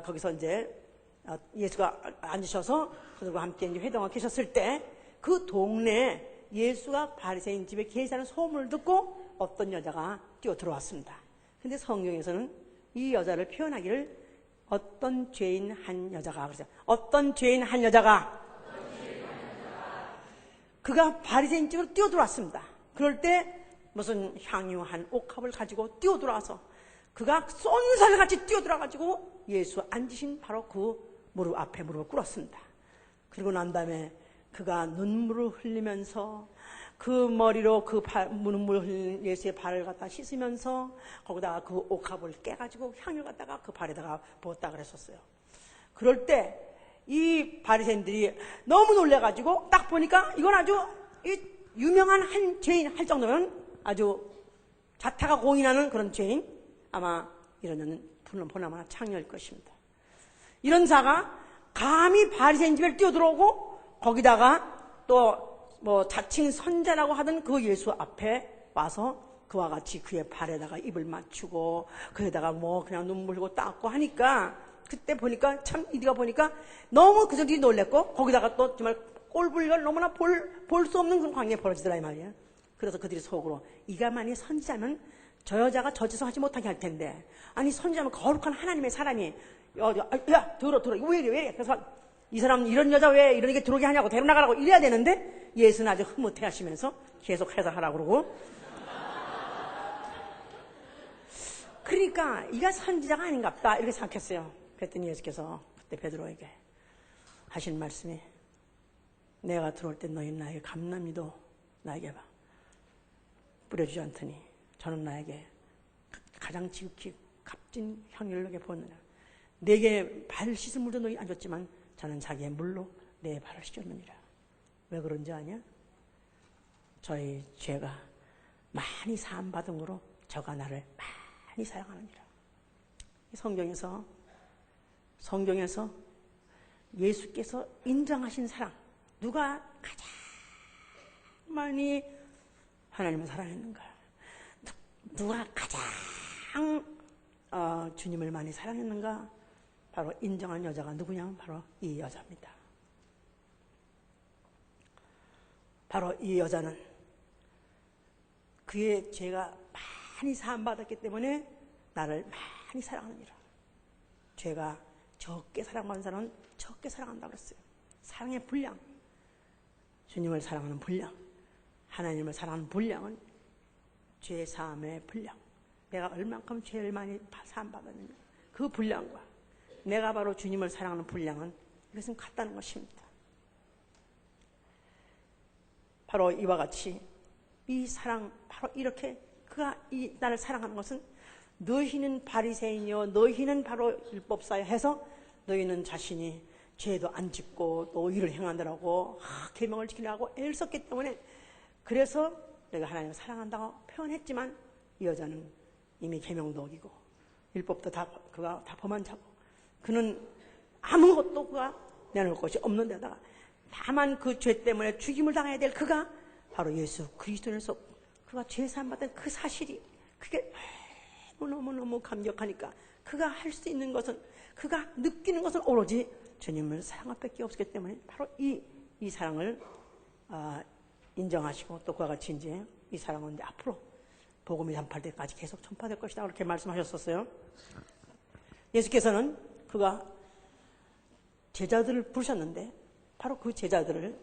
거기서 이제 예수가 앉으셔서 그들과 함께 이제 회동하고 계셨을 때 그 동네에 예수가 바리새인 집에 계시다는 소문을 듣고 어떤 여자가 뛰어 들어왔습니다. 근데 성경에서는 이 여자를 표현하기를 어떤 죄인 한 여자가 그랬어요. 어떤 죄인 한 여자가 그가 바리새인 집으로 뛰어 들어왔습니다. 그럴 때 무슨 향유한 옥합을 가지고 뛰어 들어와서 그가 쏜살같이 뛰어 들어가지고 예수 앉으신 바로 그 무릎 앞에 무릎을 꿇었습니다. 그리고 난 다음에 그가 눈물을 흘리면서 그 머리로 눈물 흘린 예수의 발을 갖다 씻으면서 거기다가 그 옥합을 깨가지고 향유 갖다가 그 발에다가 부었다 그랬었어요. 그럴 때 이 바리새인들이 너무 놀래가지고 딱 보니까 이건 아주 유명한 한 죄인 할 정도면 아주 자타가 공인하는 그런 죄인, 아마 이런 여는 보나마나 창녀일 것입니다. 이런 자가 감히 바리새인 집에 뛰어들어오고 거기다가 또 뭐 자칭 선자라고 하던 그 예수 앞에 와서 그와 같이 그의 발에다가 입을 맞추고 그에다가 뭐 그냥 눈물 흘리고 닦고 하니까 그때 보니까 참 이리가 보니까 너무 그저들이 놀랬고 거기다가 또 정말 꼴불견 너무나 볼 수 없는 그런 광경이 벌어지더라 이 말이에요. 그래서 그들이 속으로 이가 만약에 선지자면 저 여자가 저 짓을 하지 못하게 할 텐데 아니 선지자면 거룩한 하나님의 사람이 야 들어 왜 이래 그래서 이 사람 이런 여자 왜 이러게 들어오게 하냐고 데려나가라고 이래야 되는데 예수는 아주 흐뭇해 하시면서 계속 해석하라고 그러고 그러니까 이가 선지자가 아닌갑다 이렇게 생각했어요. 그랬더니 예수께서 그때 베드로에게 하신 말씀이 내가 들어올 때 너희는 나에게 감람이도 나에게 뿌려주지 않더니 저는 나에게 가장 지극히 값진 향유를 너에게 부었느냐. 내게 발 씻을 물도 너희 안 줬지만 저는 자기의 물로 내 발을 씻었느니라. 왜 그런지 아냐? 저희 죄가 많이 사함받은 거로 저가 나를 많이 사랑하느니라. 성경에서 예수께서 인정하신 사랑, 누가 가장 많이 하나님을 사랑했는가? 누가 가장 주님을 많이 사랑했는가? 바로 인정한 여자가 누구냐? 바로 이 여자입니다. 바로 이 여자는 그의 죄가 많이 사함받았기 때문에 나를 많이 사랑하느니라. 죄가 적게 사랑받는 사람은 적게 사랑한다고 그랬어요. 사랑의 분량, 주님을 사랑하는 분량, 하나님을 사랑하는 분량은 죄 사함의 분량, 내가 얼만큼 죄를 많이 사함받았느냐 그 분량과 내가 바로 주님을 사랑하는 분량은 이것은 같다는 것입니다. 바로 이와 같이 이 사랑, 바로 이렇게 그가 나를 사랑하는 것은 너희는 바리새인이요 너희는 바로 율법사여 해서 너희는 자신이 죄도 안 짓고 또 의를 행하느라고 계명을 지키려고 애를 썼기 때문에 그래서 내가 하나님을 사랑한다고 표현했지만 이 여자는 이미 계명도 어기고 율법도 그가 다 범한 자고 그는 아무것도 그가 내놓을 것이 없는 데다가 다만 그 죄 때문에 죽임을 당해야 될 그가 바로 예수 그리스도에서 그가 죄 사함받은 그 사실이 그게 너무너무 감격하니까 그가 할 수 있는 것은 그가 느끼는 것은 오로지 주님을 사랑할 밖에 없었기 때문에 바로 이 사랑을 인정하시고 또 그와 같이 이제 이 사랑은 이제 앞으로 복음이 전파될 때까지 계속 전파될 것이다 그렇게 말씀하셨었어요. 예수께서는 그가 제자들을 부르셨는데 바로 그 제자들을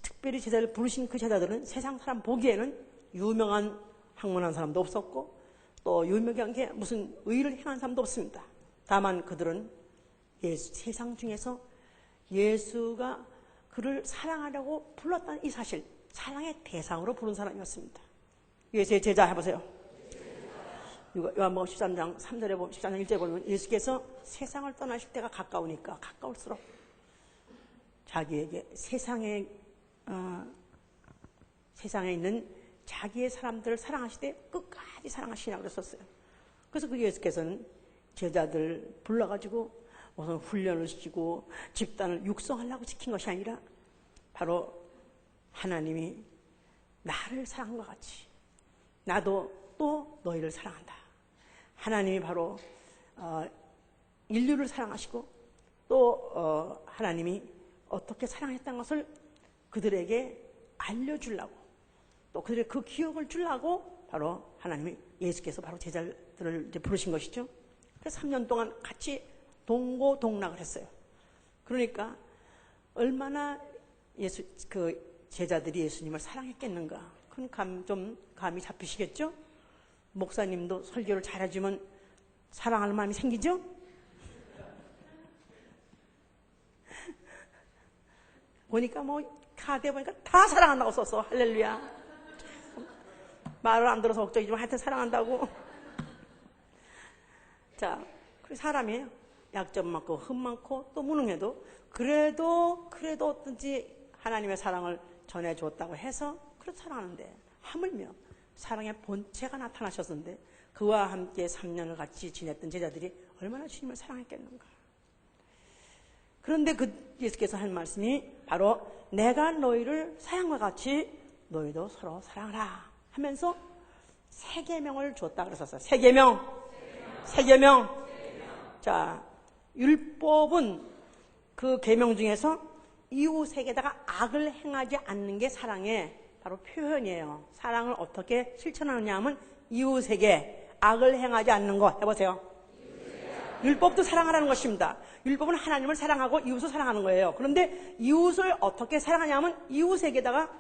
특별히 제자를 부르신 그 제자들은 세상 사람 보기에는 유명한 학문한 사람도 없었고 또 유명한 게 무슨 의를 행한 사람도 없습니다. 다만 그들은 세상 중에서 예수가 그를 사랑하려고 불렀다는 이 사실, 사랑의 대상으로 부른 사람이었습니다. 예수의 제자 해보세요. 요한복음 13장 3절에 보면 13장 1절에 보면 예수께서 세상을 떠나실 때가 가까우니까 가까울수록 자기에게 세상에 있는 자기의 사람들을 사랑하시되 끝까지 사랑하시냐고 그랬었어요. 그래서 그 예수께서는 제자들 불러가지고 무슨 훈련을 시키고 집단을 육성하려고 시킨 것이 아니라 바로 하나님이 나를 사랑한 것 같이 나도 또 너희를 사랑한다. 하나님이 바로 인류를 사랑하시고 또 하나님이 어떻게 사랑했다는 것을 그들에게 알려주려고 또 그들의 그 기억을 주려고 바로 하나님이 예수께서 바로 제자들을 이제 부르신 것이죠. 그래서 3년 동안 같이 동고동락을 했어요. 그러니까 얼마나 그 제자들이 예수님을 사랑했겠는가. 그건 좀 감이 잡히시겠죠? 목사님도 설교를 잘해주면 사랑하는 마음이 생기죠? 보니까 카드에 보니까 다 사랑한다고 썼어. 할렐루야. 말을 안 들어서 걱정이지만 하여튼 사랑한다고. 자, 사람이에요. 약점 많고 흠 많고 또 무능해도 그래도 어떤지 하나님의 사랑을 전해줬다고 해서 그렇게 사랑하는데 하물며 사랑의 본체가 나타나셨는데 그와 함께 3년을 같이 지냈던 제자들이 얼마나 주님을 사랑했겠는가. 그런데 예수께서 한 말씀이 바로 내가 너희를 사랑과 같이 너희도 서로 사랑하라 하면서 세 계명을 줬다 그랬었어요. 세 계명. 자, 율법은 그 계명 중에서 이웃에게다가 악을 행하지 않는 게 사랑의 바로 표현이에요. 사랑을 어떻게 실천하느냐 하면 이웃에게 악을 행하지 않는 거 해보세요. 율법도 사랑하라는 것입니다. 율법은 하나님을 사랑하고 이웃을 사랑하는 거예요. 그런데 이웃을 어떻게 사랑하냐 하면 이웃에게다가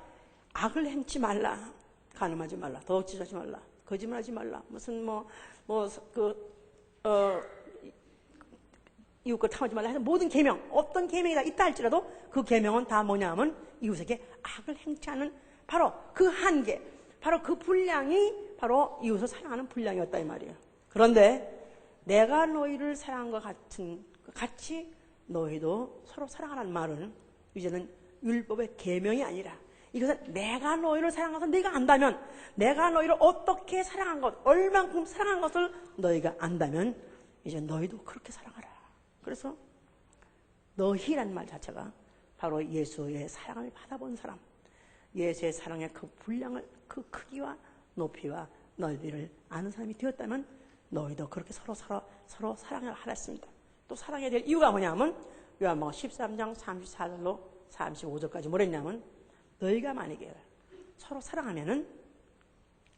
악을 행치 말라. 간음하지 말라. 도둑질하지 말라. 거짓말하지 말라. 무슨 이웃 걸 탐하지 말라 해서 모든 계명, 어떤 계명이 다 있다 할지라도 그 계명은 다 뭐냐 하면 이웃에게 악을 행치 않은 바로 그 한계, 바로 그 분량이 바로 이웃을 사랑하는 분량이었다 이 말이에요. 그런데 내가 너희를 사랑한 것 같이 너희도 서로 사랑하라는 말은 이제는 율법의 계명이 아니라 이것은 내가 너희를 사랑한 것을 네가 안다면, 내가 너희를 어떻게 사랑한 것, 얼만큼 사랑한 것을 너희가 안다면 이제 너희도 그렇게 사랑하라. 그래서 너희란 말 자체가 바로 예수의 사랑을 받아본 사람, 예수의 사랑의 그 분량을, 그 크기와 높이와 넓이를 아는 사람이 되었다면 너희도 그렇게 서로 사랑을 하라 했습니다. 또 사랑해야 될 이유가 뭐냐면 요한복음 13장 34절로 35절까지 뭐랬냐면 너희가 만약에 서로 사랑하면은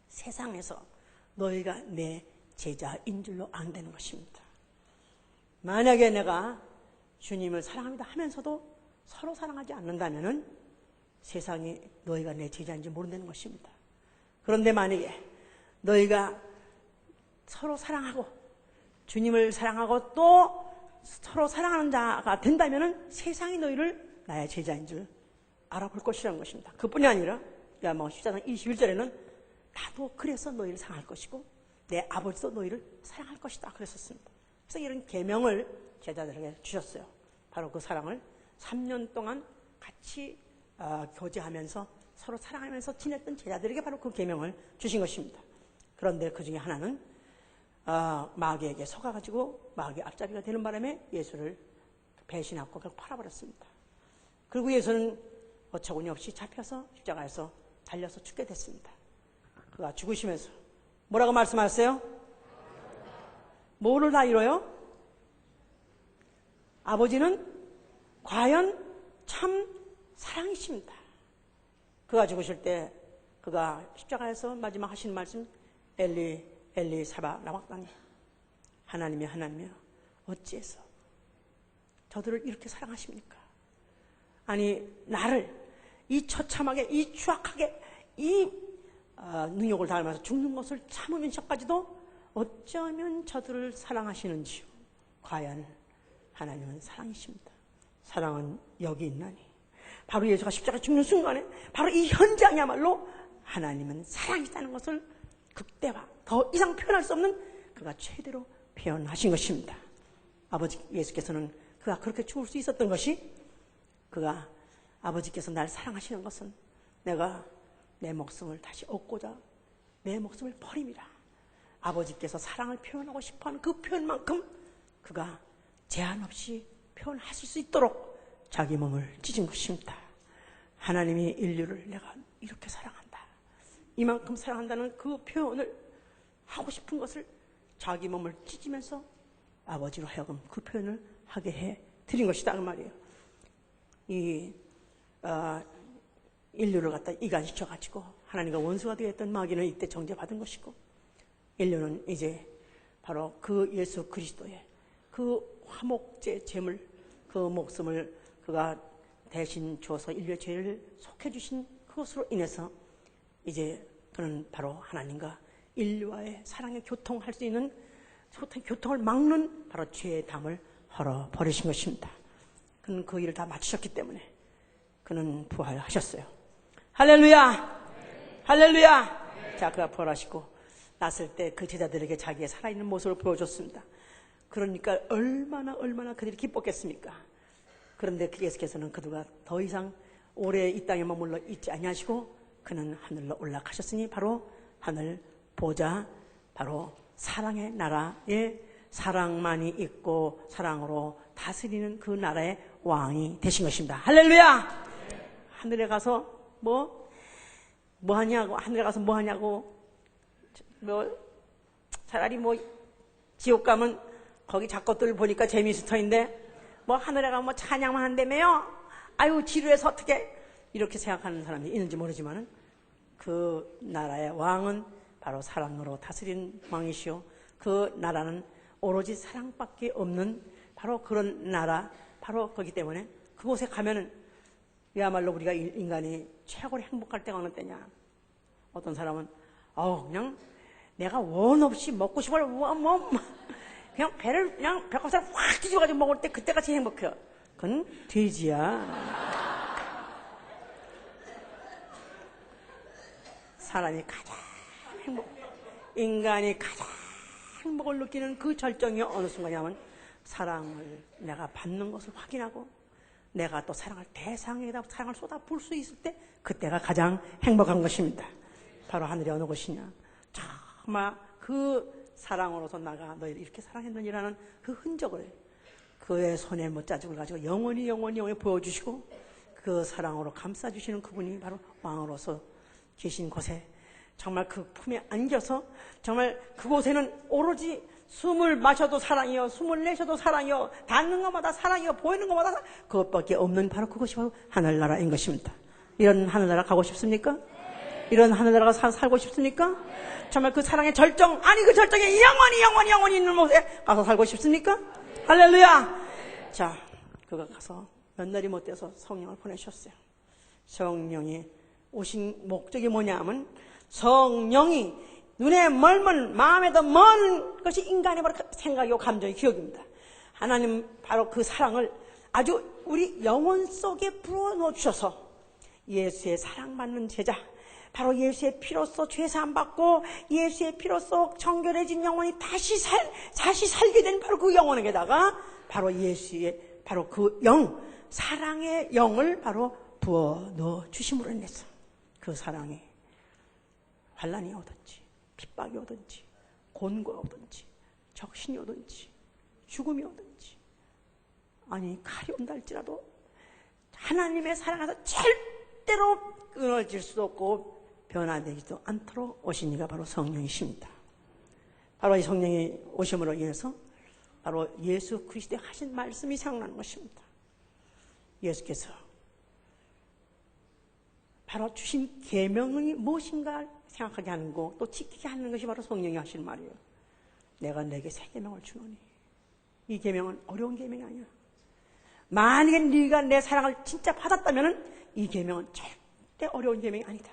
세상에서 너희가 내 제자인 줄로 안다는 것입니다. 만약에 내가 주님을 사랑합니다 하면서도 서로 사랑하지 않는다면은 세상이 너희가 내 제자인지 모른다는 것입니다. 그런데 만약에 너희가 서로 사랑하고 주님을 사랑하고 또 서로 사랑하는 자가 된다면은 세상이 너희를 나의 제자인 줄 알아볼 것이라는 것입니다. 그뿐이 아니라 요한복음 14장 21절에는 나도 그래서 너희를 사랑할 것이고 내 아버지도 너희를 사랑할 것이다 그랬었습니다. 그래서 이런 계명을 제자들에게 주셨어요. 바로 그 사랑을 3년 동안 같이 교제하면서 서로 사랑하면서 지냈던 제자들에게 바로 그 계명을 주신 것입니다. 그런데 그 중에 하나는 마귀에게 속아가지고 마귀의 앞잡이가 되는 바람에 예수를 배신하고 결국 팔아버렸습니다. 그리고 예수는 어처구니 없이 잡혀서 십자가에서 달려서 죽게 됐습니다. 그가 죽으시면서 뭐라고 말씀하셨어요? 뭐를 다 이뤄요? 아버지는 과연 참 사랑이십니다. 그가 죽으실 때 그가 십자가에서 마지막 하신 말씀 엘리 엘리 사바 라박다니 하나님이여 어찌해서 저들을 이렇게 사랑하십니까? 아니 나를 이 처참하게 이 추악하게 이 능욕을 당하면서 죽는 것을 참으면서까지도 어쩌면 저들을 사랑하시는지요. 과연 하나님은 사랑이십니다. 사랑은 여기 있나니 바로 예수가 십자가 죽는 순간에 바로 이 현장이야말로 하나님은 사랑이라는 것을 극대화 더 이상 표현할 수 없는 그가 최대로 표현하신 것입니다. 아버지 예수께서는 그가 그렇게 죽을 수 있었던 것이 그가 아버지께서 날 사랑하시는 것은 내가 내 목숨을 다시 얻고자 내 목숨을 버림이라. 아버지께서 사랑을 표현하고 싶어하는 그 표현만큼 그가 제한 없이 표현하실 수 있도록 자기 몸을 찢은 것입니다. 하나님이 인류를 내가 이렇게 사랑한다, 이만큼 사랑한다는 그 표현을 하고 싶은 것을 자기 몸을 찢으면서 아버지로 하여금 그 표현을 하게 해 드린 것이다 그 말이에요. 인류를 갖다 이간시켜가지고 하나님과 원수가 되었던 마귀는 이때 정죄받은 것이고, 인류는 이제 바로 그 예수 그리스도의 그 화목제 제물, 그 목숨을 그가 대신 주어서 인류의 죄를 속해주신 그것으로 인해서 이제 그는 바로 하나님과 인류와의 사랑의 교통할 수 있는 교통을 막는 바로 죄의 담을 헐어버리신 것입니다. 그는 그 일을 다 마치셨기 때문에 그는 부활하셨어요. 할렐루야! 할렐루야! 자, 그가 부활하시고 났을 때 그 제자들에게 자기의 살아있는 모습을 보여줬습니다. 그러니까 얼마나 그들이 기뻤겠습니까? 그런데 예수께서는 그들과 더 이상 오래 이 땅에 머물러 있지 아니하시고 그는 하늘로 올라가셨으니 바로 하늘 보좌, 바로 사랑의 나라에 사랑만이 있고 사랑으로 다스리는 그 나라의 왕이 되신 것입니다. 할렐루야! 하늘에 가서 뭐 하냐고, 하늘에 가서 뭐 하냐고, 차라리 지옥 가면 거기 작것들 보니까 재미있을 터인데 하늘에 가면 찬양만 한다며요? 아유, 지루해서 어떻게, 이렇게 생각하는 사람이 있는지 모르지만 그 나라의 왕은 바로 사랑으로 다스린 왕이시오. 그 나라는 오로지 사랑밖에 없는 바로 그런 나라, 바로 거기 때문에 그곳에 가면은 그야말로 우리가 인간이 최고로 행복할 때가 어느 때냐. 어떤 사람은 그냥 내가 원 없이 먹고 싶어요. 그냥 배를 그냥 배꼽살을 확 뒤집어가지고 먹을 때 그때가 제일 행복해요. 그건 돼지야. 사람이 가장 인간이 가장 행복을 느끼는 그 절정이 어느 순간이냐면 사랑을 내가 받는 것을 확인하고 내가 또 사랑할 대상에다 사랑을 쏟아부을 수 있을 때 그때가 가장 행복한 것입니다. 바로 하늘이 어느 곳이냐. 정말 그 사랑으로서 나가 너희를 이렇게 사랑했느니라는 그 흔적을 그의 손에 못자국을 가지고 영원히 보여주시고 그 사랑으로 감싸주시는 그분이 바로 왕으로서 계신 곳에 정말 그 품에 안겨서 정말 그곳에는 오로지 숨을 마셔도 사랑이요, 숨을 내셔도 사랑이요, 닿는 것마다 사랑이요, 보이는 것마다 그것밖에 없는 바로 그것이 바로 하늘나라인 것입니다. 이런 하늘나라 가고 싶습니까? 이런 하늘나라가 살고 싶습니까? 정말 그 사랑의 절정, 아니 그 절정에 영원히 있는 곳에 가서 살고 싶습니까? 할렐루야! 자, 그가 가서 몇 날이 못 돼서 성령을 보내셨어요. 성령이 오신 목적이 뭐냐면 성령이 눈에 멀면 마음에도 먼 것이 인간의 바로 생각이고 감정이 기억입니다. 하나님 바로 그 사랑을 아주 우리 영혼 속에 불어넣어 주셔서 예수의 사랑받는 제자, 바로 예수의 피로써 죄사함 받고 예수의 피로써 정결해진 영혼이 다시 살게 된 바로 그 영혼에게다가 바로 예수의 바로 그 영, 사랑의 영을 바로 부어 넣어 주심으로 인해서 그 사랑이 환난이 오든지 핍박이 오든지 곤고가 오든지 적신이 오든지 죽음이 오든지 아니 칼이 온다 할지라도 하나님의 사랑에서 절대로 끊어질 수 없고 변화되지도 않도록 오신 이가 바로 성령이십니다. 바로 이 성령이 오심으로 인해서 바로 예수 그리스도의 하신 말씀이 생각나는 것입니다. 예수께서 바로 주신 계명이 무엇인가 생각하게 하는 거, 또 지키게 하는 것이 바로 성령이 하시는 말이에요. 내가 내게 새 계명을 주노니. 이 계명은 어려운 계명이 아니야. 만약에 네가 내 사랑을 진짜 받았다면 이 계명은 절대 어려운 계명이 아니다.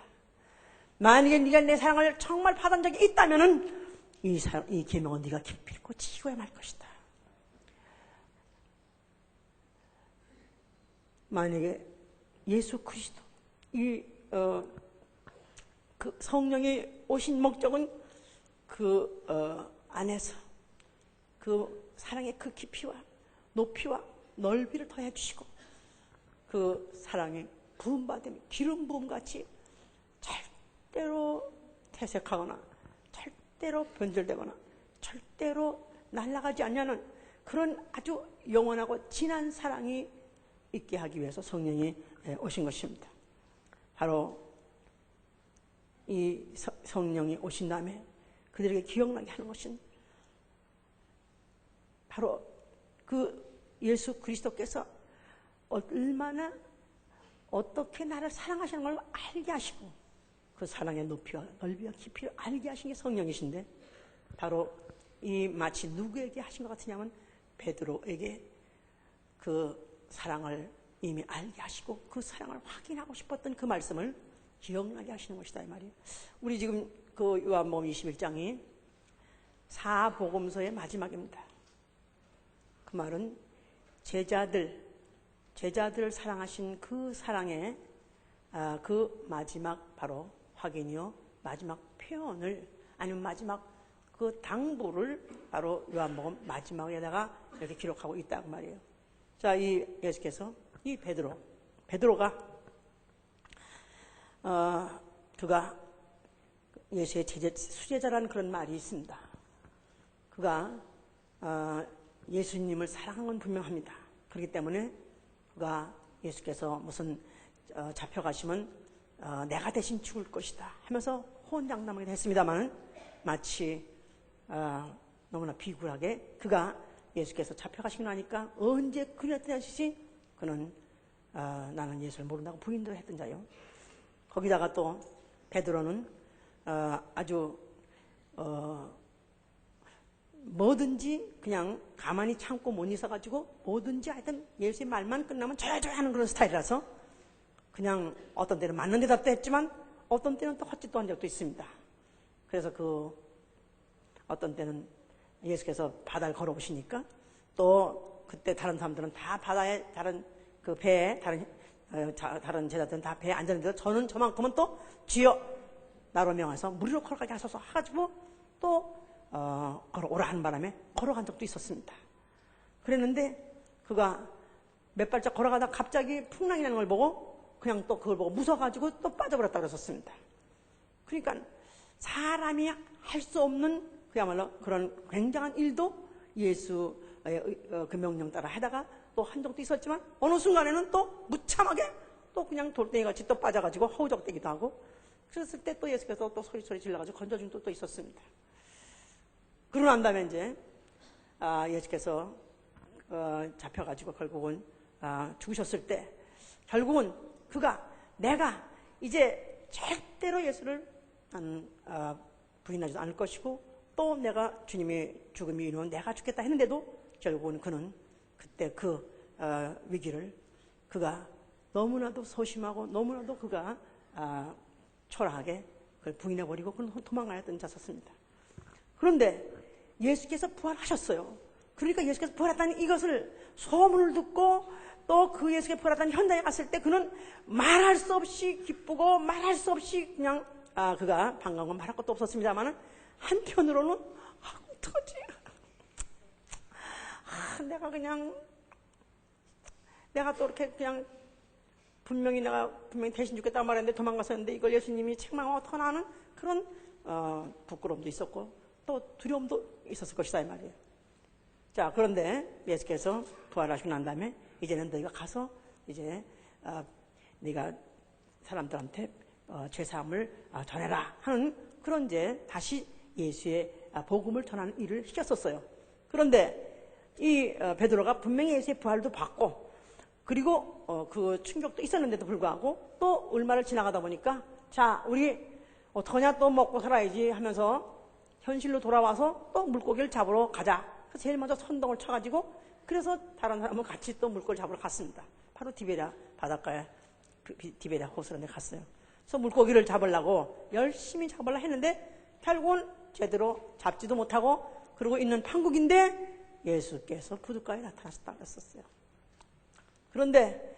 만약에 네가 내 사랑을 정말 받은 적이 있다면 이 계명은 네가 깊이 있고 지켜야 말 것이다. 만약에 예수 그리스도 그 성령이 오신 목적은 그 안에서 그 사랑의 그 깊이와 높이와 넓이를 더해 주시고 그 사랑의 부음받음이 기름 부음같이 절대로 퇴색하거나 절대로 변절되거나 절대로 날아가지 않냐는 그런 아주 영원하고 진한 사랑이 있게 하기 위해서 성령이 오신 것입니다. 바로 이 성령이 오신 다음에 그들에게 기억나게 하는 것은 바로 그 예수 그리스도께서 얼마나 어떻게 나를 사랑하시는 걸 알게 하시고 그 사랑의 높이와 넓이와 깊이를 알게 하신 게 성령이신데 바로 이 마치 누구에게 하신 것 같으냐면 베드로에게 그 사랑을 이미 알게 하시고 그 사랑을 확인하고 싶었던 그 말씀을 기억나게 하시는 것이다 이 말이에요. 우리 지금 그 요한복음 21장이 사복음서의 마지막입니다. 그 말은 제자들을 사랑하신 그 사랑의 그 마지막 바로 확인이요 마지막 표현을 아니면 마지막 그 당부를 바로 요한복음 마지막에다가 이렇게 기록하고 있다 그 말이에요. 자, 이 예수께서 이 베드로가 그가 예수의 수제자라는 그런 말이 있습니다. 그가 예수님을 사랑한 건 분명합니다. 그렇기 때문에 그가 예수께서 무슨 잡혀가시면 내가 대신 죽을 것이다 하면서 호언장담하게 했습니다만 마치 너무나 비굴하게 그가 예수께서 잡혀가시고 나니까 언제 그랬듯이 그는 나는 예수를 모른다고 부인도 했던 자요. 거기다가 또 베드로는 아주 뭐든지 그냥 가만히 참고 못 있어가지고 뭐든지 하여튼 예수의 말만 끝나면 저저저 하는 그런 스타일이라서 그냥 어떤 때는 맞는 대답도 했지만 어떤 때는 또 헛짓도 한 적도 있습니다. 그래서 그 어떤 때는 예수께서 바다를 걸어오시니까 또 그때 다른 사람들은 다 바다에 다른 그 배에 다른 제자들은 다 배에 앉았는데 저는 저만큼은 또 주여 나로 명해서 무리로 걸어가게 하소서 해가지고 또 걸어오라 하는 바람에 걸어간 적도 있었습니다. 그랬는데 그가 몇 발짝 걸어가다 갑자기 풍랑이 나는 걸 보고 그냥 또 그걸 보고 무서워가지고 또 빠져버렸다고 그랬었습니다. 그러니까 사람이 할 수 없는 그야말로 그런 굉장한 일도 예수의 그 명령 따라 하다가 또 한 적도 있었지만 어느 순간에는 또 무참하게 또 그냥 돌덩이같이 또 빠져가지고 허우적대기도 하고 그랬을 때 또 예수께서 또 소리 질러가지고 건져준 것도 있었습니다. 그러고 난 다음에 이제 예수께서 잡혀가지고 결국은 죽으셨을 때 결국은 그가 내가 이제 절대로 예수를 부인하지도 않을 것이고 또 내가 주님의 죽음이 이루면 내가 죽겠다 했는데도 결국은 그는 그때 그 위기를 그가 너무나도 소심하고 너무나도 그가 초라하게 그걸 부인해버리고 그는 도망가였던 자였습니다. 그런데 예수께서 부활하셨어요. 그러니까 예수께서 부활했다는 이것을 소문을 듣고 또 그 예수께서 부활했다는 현장에 갔을 때 그는 말할 수 없이 기쁘고 말할 수 없이 그냥 그가 반가운 건 말할 것도 없었습니다만 한편으로는 어떡하지? 내가 또 이렇게 그냥 분명히 대신 죽겠다고 말했는데 도망갔었는데 이걸 예수님이 책망하면 어떡하나 하는 그런 부끄러움도 있었고 또 두려움도 있었을 것이다 이 말이에요. 자, 그런데 예수께서 부활하시고 난 다음에 이제는 너희가 가서 이제 네가 사람들한테 죄사함을 전해라 하는 그런 이제 다시 예수의 복음을 전하는 일을 시켰었어요. 그런데 이 베드로가 분명히 예수의 부활도 받고 그리고 그 충격도 있었는데도 불구하고 또 얼마를 지나가다 보니까 자 우리 어떡하냐 또 먹고 살아야지 하면서 현실로 돌아와서 또 물고기를 잡으러 가자. 그래서 제일 먼저 선동을 쳐가지고 그래서 다른 사람은 같이 또 물고기를 잡으러 갔습니다. 바로 디베랴 바닷가에 디베랴 호수로 갔어요. 그래서 물고기를 잡으려고 열심히 잡으려고 했는데 결국은 제대로 잡지도 못하고 그러고 있는 판국인데 예수께서 부둣가에 나타나셨다고 했었어요. 그런데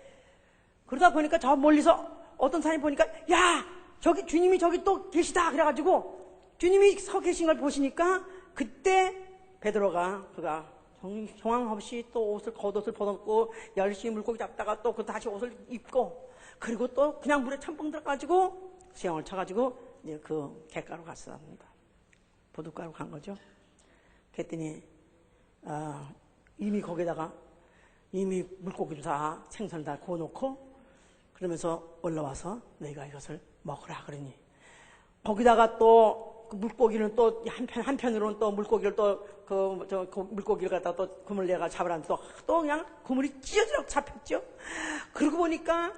그러다 보니까 저 멀리서 어떤 사람이 보니까 야 저기 주님이 저기 또 계시다 그래가지고 주님이 서 계신 걸 보시니까 그때 베드로가 그가 정황 없이 또 겉옷을 벗었고 열심히 물고기 잡다가 또 그 다시 옷을 입고 그리고 또 그냥 물에 첨벙 들어가지고 수영을 쳐가지고 이제 그 갯가로 갔습니다. 부둣가로 간 거죠. 그랬더니 이미 거기다가 이미 물고기도 다 생선을 다 구워놓고 그러면서 올라와서 너희가 이것을 먹으라 그러니 거기다가 또 그 물고기는 또 한편으로는 또 물고기를 또 그 물고기를 갖다가 또 그물 내가 잡으라는데 또 그냥 그물이 찢어지라고 잡혔죠. 그러고 보니까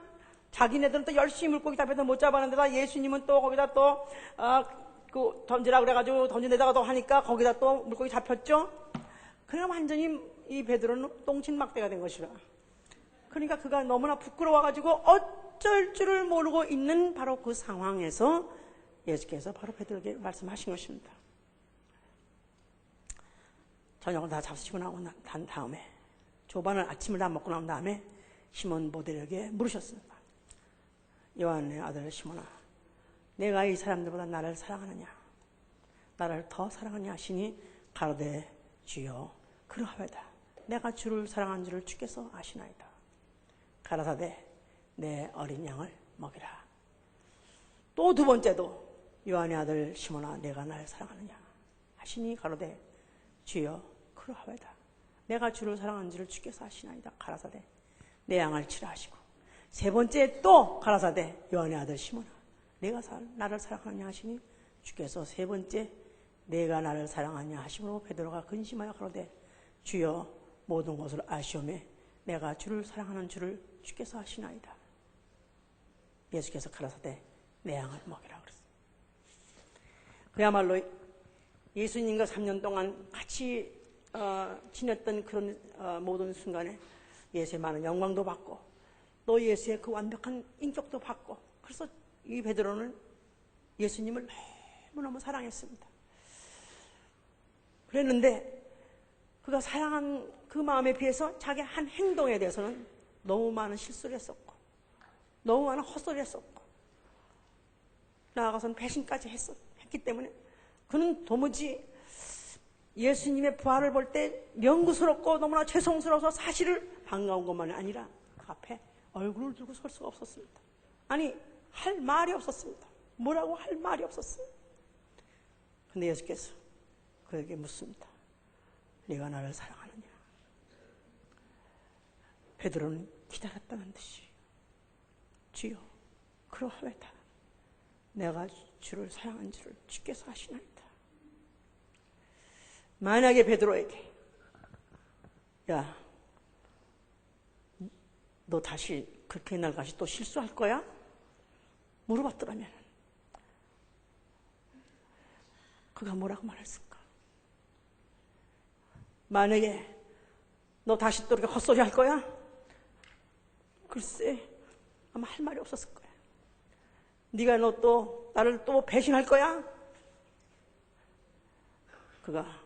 자기네들은 또 열심히 물고기 잡혀서 못 잡았는데다 예수님은 또 거기다 또 그 던지라 그래가지고 던져내다가 또 하니까 거기다 또 물고기 잡혔죠. 그러니까 완전히 이 베드로는 똥침막대가 된 것이라. 그러니까 그가 너무나 부끄러워가지고 어쩔 줄을 모르고 있는 바로 그 상황에서 예수께서 바로 베드로에게 말씀하신 것입니다. 저녁을 다 잡수시고 나온 다음에 조반을 아침을 다 먹고 나온 다음에 시몬 베드로에게 물으셨습니다. 요한의 아들 시몬아, 내가 이 사람들보다 나를 사랑하느냐? 나를 더 사랑하냐 하시니 가로되 주여 그러하외다. 내가 주를 사랑한 줄을 주께서 아시나이다. 가라사대 내 어린 양을 먹이라. 또 두 번째도 요한의 아들 시몬아, 내가 나를 사랑하느냐 하시니 가로되 주여 그러하외다. 내가 주를 사랑한 줄을 주께서 아시나이다. 가라사대 내 양을 치라 하시고, 세 번째 또 가라사대 요한의 아들 시몬아, 내가 나를 사랑하느냐 하시니 주께서 세 번째 내가 나를 사랑하냐 하심으로 베드로가 근심하여 가로되 주여 모든 것을 아시오매 내가 주를 사랑하는 줄을 주께서 아시나이다. 예수께서 가라사대 내 양을 먹이라 그랬어요. 그야말로 예수님과 3년 동안 같이 지냈던 그런 모든 순간에 예수의 많은 영광도 받고 또 예수의 그 완벽한 인격도 받고, 그래서 이 베드로는 예수님을 너무너무 사랑했습니다. 그랬는데 그가 사랑한 그 마음에 비해서 자기 한 행동에 대해서는 너무 많은 실수를 했었고 너무 많은 헛소리를 했었고 나아가서는 배신까지 했기 때문에 그는 도무지 예수님의 부활을 볼 때 명구스럽고 너무나 죄송스러워서 사실을 반가운 것만이 아니라 그 앞에 얼굴을 들고 설 수가 없었습니다. 아니, 할 말이 없었습니다. 뭐라고 할 말이 없었어요. 근데 예수께서 그에게 묻습니다. 네가 나를 사랑하느냐? 베드로는 기다렸다는 듯이 주여 그러하외다. 내가 주를 사랑한 줄을 주께서 아시나이다. 만약에 베드로에게 야, 너 다시 그렇게 날 다시 또 실수할 거야? 물어봤더라면 그가 뭐라고 말했을까? 만약에 너 다시 또 이렇게 헛소리 할 거야? 글쎄 아마 할 말이 없었을 거야. 네가 너 또 나를 또 배신할 거야? 그가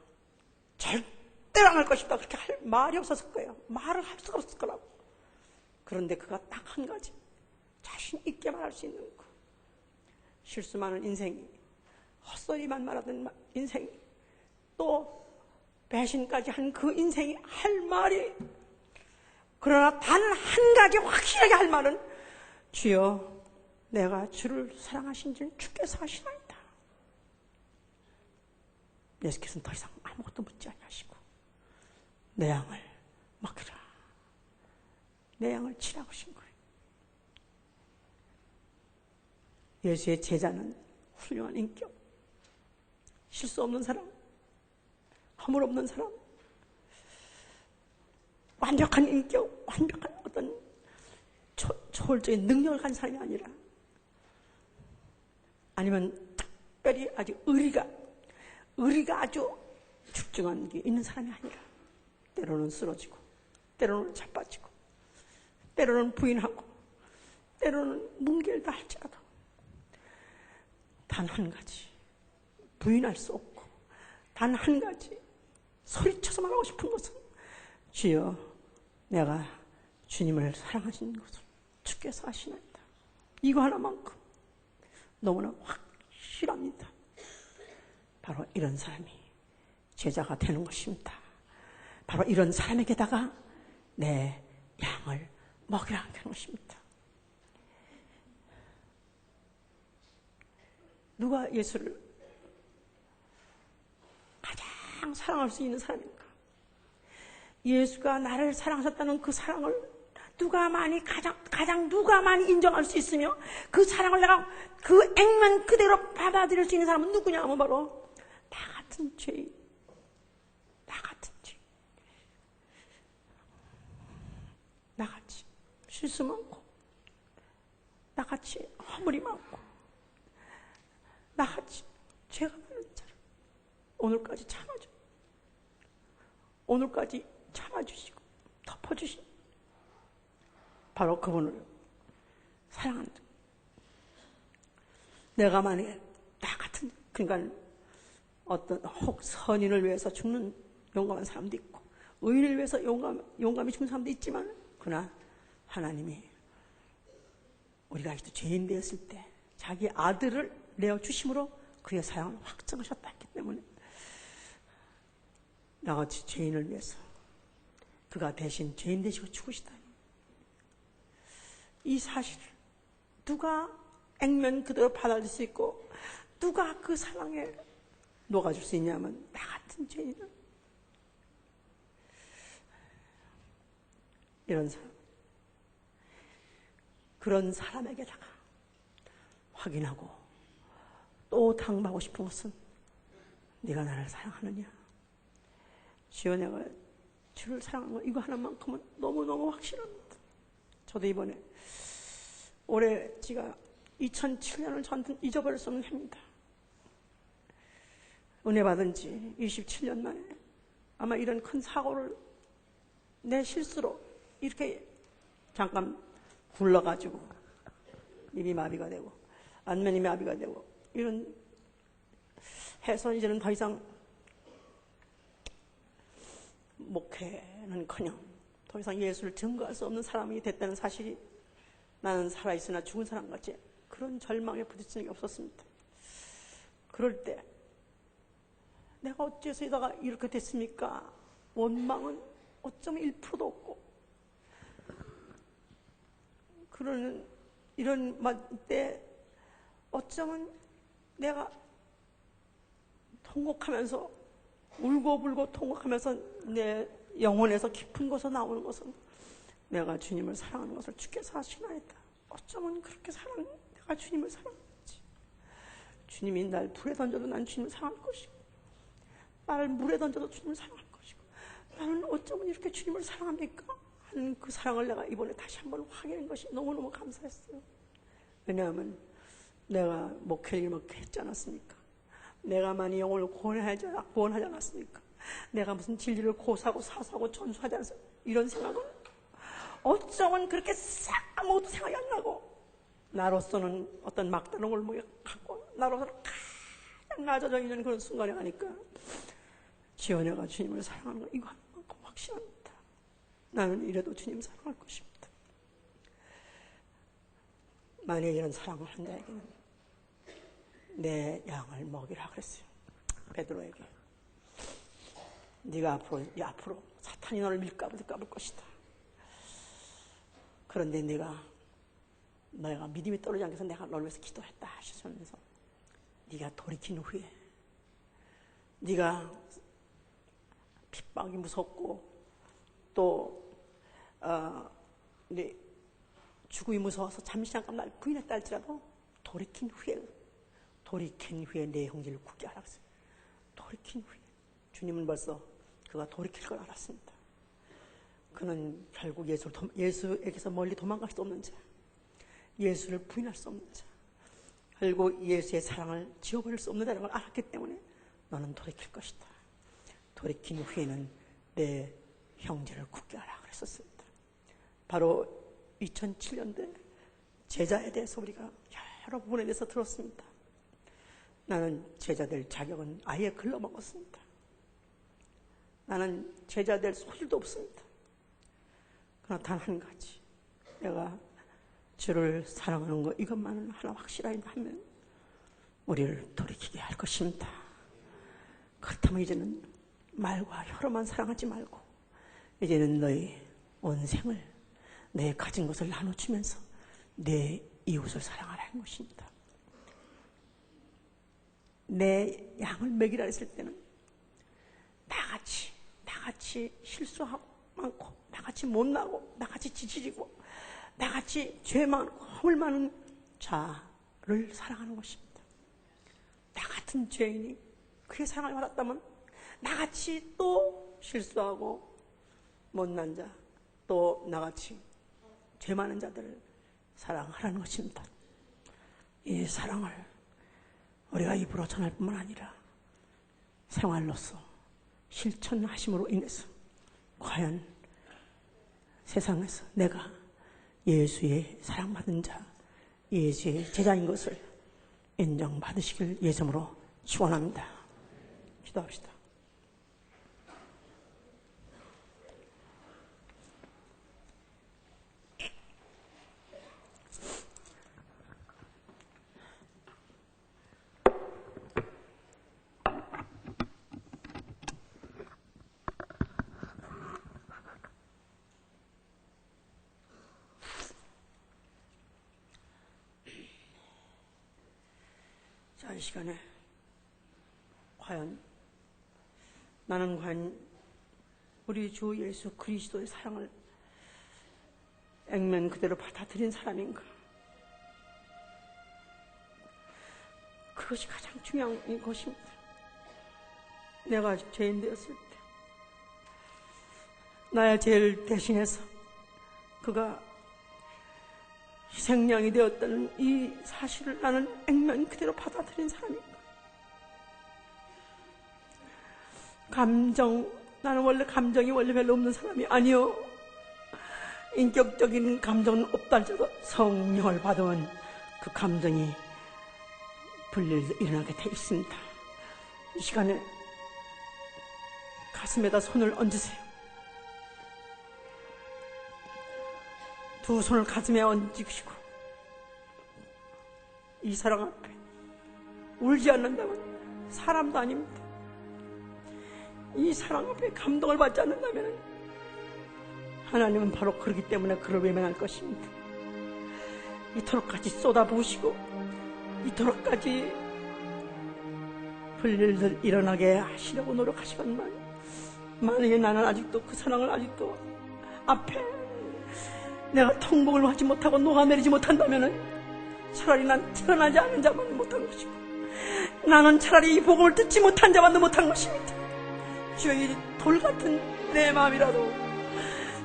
절대로 안 할 것이다 그렇게 할 말이 없었을 거예요. 말을 할 수가 없을 거라고. 그런데 그가 딱 한 가지 자신 있게 말할 수 있는 거, 실수 많은 인생이, 헛소리만 말하던 인생이, 또 배신까지 한 그 인생이 할 말이, 그러나 단 한 가지 확실하게 할 말은 주여 내가 주를 사랑하신 줄 주께서 아시나이다. 예수께서는 더 이상 아무것도 묻지 아니하시고 내 양을 먹이라, 내 양을 치라고 하신 거예요. 예수의 제자는 훌륭한 인격, 실수 없는 사람, 허물 없는 사람, 완벽한 인격, 완벽한 어떤 초월적인 능력을 가진 사람이 아니라, 아니면 특별히 아주 의리가 아주 출중한 게 있는 사람이 아니라 때로는 쓰러지고 때로는 자빠지고 때로는 부인하고 때로는 뭉개일다 할지라도 단 한 가지 부인할 수 없고 단 한 가지 소리쳐서 말하고 싶은 것은 주여 내가 주님을 사랑하시는 것을 주께서 아시나이다. 이거 하나만큼 너무나 확실합니다. 바로 이런 사람이 제자가 되는 것입니다. 바로 이런 사람에게다가 내 양을 먹이라 하는 것입니다. 누가 예수를 가장 사랑할 수 있는 사람인가? 예수가 나를 사랑하셨다는 그 사랑을 가장 누가 많이 인정할 수 있으며 그 사랑을 내가 그 액면 그대로 받아들일 수 있는 사람은 누구냐 하면 바로 나 같은 죄인. 나 같은 죄인. 나같이 실수 많고 나같이 허물이 많고 나같이 죄가 많은 자를 오늘까지 참아줘. 오늘까지 참아주시고 덮어주시고 바로 그분을 사랑한다. 내가 만약에 나 같은 그러니까 어떤 혹 선인을 위해서 죽는 용감한 사람도 있고 의인을 위해서 용감히 죽는 사람도 있지만 그러나 하나님이 우리가 아직도 죄인 되었을 때 자기 아들을 내어주심으로 그의 사랑을 확증하셨다 했기 때문에 나같이 죄인을 위해서 그가 대신 죄인 되시고 죽으시다. 이 사실을 누가 액면 그대로 받아들일 수 있고 누가 그 사랑에 녹아줄 수 있냐면 나 같은 죄인은 이런 사람 그런 사람에게다가 확인하고 또 당부하고 싶은 것은 네가 나를 사랑하느냐 주여 내가 주를 사랑하는 거 이거 하나만큼은 너무너무 확실합니다. 저도 이번에 올해 제가 2007년을 저한테는 잊어버릴 수 없는 해입니다. 은혜 받은 지 27년 만에 아마 이런 큰 사고를 내 실수로 이렇게 잠깐 굴러가지고 입이 마비가 되고 안면이 마비가 되고 이런 해서 이제는 더 이상 목회는커녕 더 이상 예수를 증거할 수 없는 사람이 됐다는 사실이 나는 살아있으나 죽은 사람 같이 그런 절망에 부딪히는 게 없었습니다. 그럴 때 내가 어째서 이다가 이렇게 됐습니까? 원망은 어쩌면 1%도 없고 그러는 이런 때 어쩌면 내가 통곡하면서 울고불고 통곡하면서 내 영혼에서 깊은 곳에서 나오는 것은 내가 주님을 사랑하는 것을 주께서 아시나이다. 어쩌면 그렇게 내가 주님을 사랑하지. 주님이 날 불에 던져도 난 주님을 사랑할 것이고 나를 물에 던져도 주님을 사랑할 것이고 나는 어쩌면 이렇게 주님을 사랑합니까? 하는 그 사랑을 내가 이번에 다시 한번 확인한 것이 너무너무 감사했어요. 왜냐하면 내가 목회를 이렇게 했지 않았습니까? 내가 많이 영혼을 구원하지 않았습니까? 내가 무슨 진리를 고사하고 사사하고 전수하지 않았습니까? 이런 생각은 어쩌면 그렇게 싹 아무것도 생각이 안 나고 나로서는 어떤 막다른 올무에 갖고 나로서는 가장 낮아져 있는 그런 순간에 가니까 지원해가 주님을 사랑하는 거 이거 하나만큼 확실합니다. 나는 이래도 주님 사랑할 것입니다. 만약 이런 사랑을 한 자에게는 내 양을 먹이라 그랬어요. 베드로에게 네가 앞으로 사탄이 너를 밀가부를 까볼 것이다. 그런데 내가 믿음이 떨어지지 않게 해서 내가 너를 위해서 기도했다 하시면서 네가 돌이킨 후에 네가 핍박이 무섭고 또 네 죽음이 무서워서 잠시 잠깐 날 부인했다 할지라도 돌이킨 후에 내 형제를 굳게 하라 그랬어요. 돌이킨 후에 주님은 벌써 그가 돌이킬 걸 알았습니다. 그는 결국 예수에게서 멀리 도망갈 수 없는 자, 예수를 부인할 수 없는 자, 결국 예수의 사랑을 지워버릴 수 없는 자라는 걸 알았기 때문에 너는 돌이킬 것이다. 돌이킨 후에는 내 형제를 굳게 하라 그랬었습니다. 바로 2007년도에 제자에 대해서 우리가 여러 부분에 대해서 들었습니다. 나는 제자 될 자격은 아예 글러먹었습니다. 나는 제자 될 소질도 없습니다. 그러나 단 한 가지, 내가 주를 사랑하는 것 이것만은 하나 확실하면 우리를 돌이키게 할 것입니다. 그렇다면 이제는 말과 혀로만 사랑하지 말고 이제는 너의 온 생을 내 가진 것을 나눠주면서 내 이웃을 사랑하라는 것입니다. 내 양을 먹이라 했을 때는 나같이 실수하고 많고 나같이 못나고 나같이 나같이 지질이고 나같이 죄 많고 허물 많은 자를 사랑하는 것입니다. 나 같은 죄인이 그의 사랑을 받았다면 나같이 또 실수하고 못난 자, 또 나같이 죄 많은 자들을 사랑하라는 것입니다. 이 사랑을 우리가 입으로 전할 뿐만 아니라 생활로서 실천하심으로 인해서 과연 세상에서 내가 예수의 사랑받은 자, 예수의 제자인 것을 인정받으시길 예수님으로 축원합니다. 기도합시다. 자, 이 시간에 나는 과연 우리 주 예수 그리스도의 사랑을 액면 그대로 받아들인 사람인가? 그것이 가장 중요한 것입니다. 내가 아직 죄인 되었을 때 나의 죄를 대신해서 그가 희생양이 되었다는 이 사실을 나는 액면 그대로 받아들인 사람입니다. 나는 원래 감정이 별로 없는 사람이 아니요. 인격적인 감정은 없다 할지라도 성령을 받으면 그 감정이 분리를 일어나게 돼 있습니다. 이 시간에 가슴에다 손을 얹으세요. 두 손을 가슴에 얹으시고 이 사랑 앞에 울지 않는다면 사람도 아닙니다. 이 사랑 앞에 감동을 받지 않는다면 하나님은 바로 그렇기 때문에 그를 외면할 것입니다. 이토록까지 쏟아부으시고 이토록까지 불일들 일어나게 하시려고 노력하시건만 만약에 나는 아직도 그 사랑을 아직도 앞에 내가 통곡을 하지 못하고 녹아내리지 못한다면 차라리 난 태어나지 않은 자만도 못한 것이고 나는 차라리 이 복음을 듣지 못한 자만도 못한 것입니다. 주여, 이 돌같은 내 마음이라도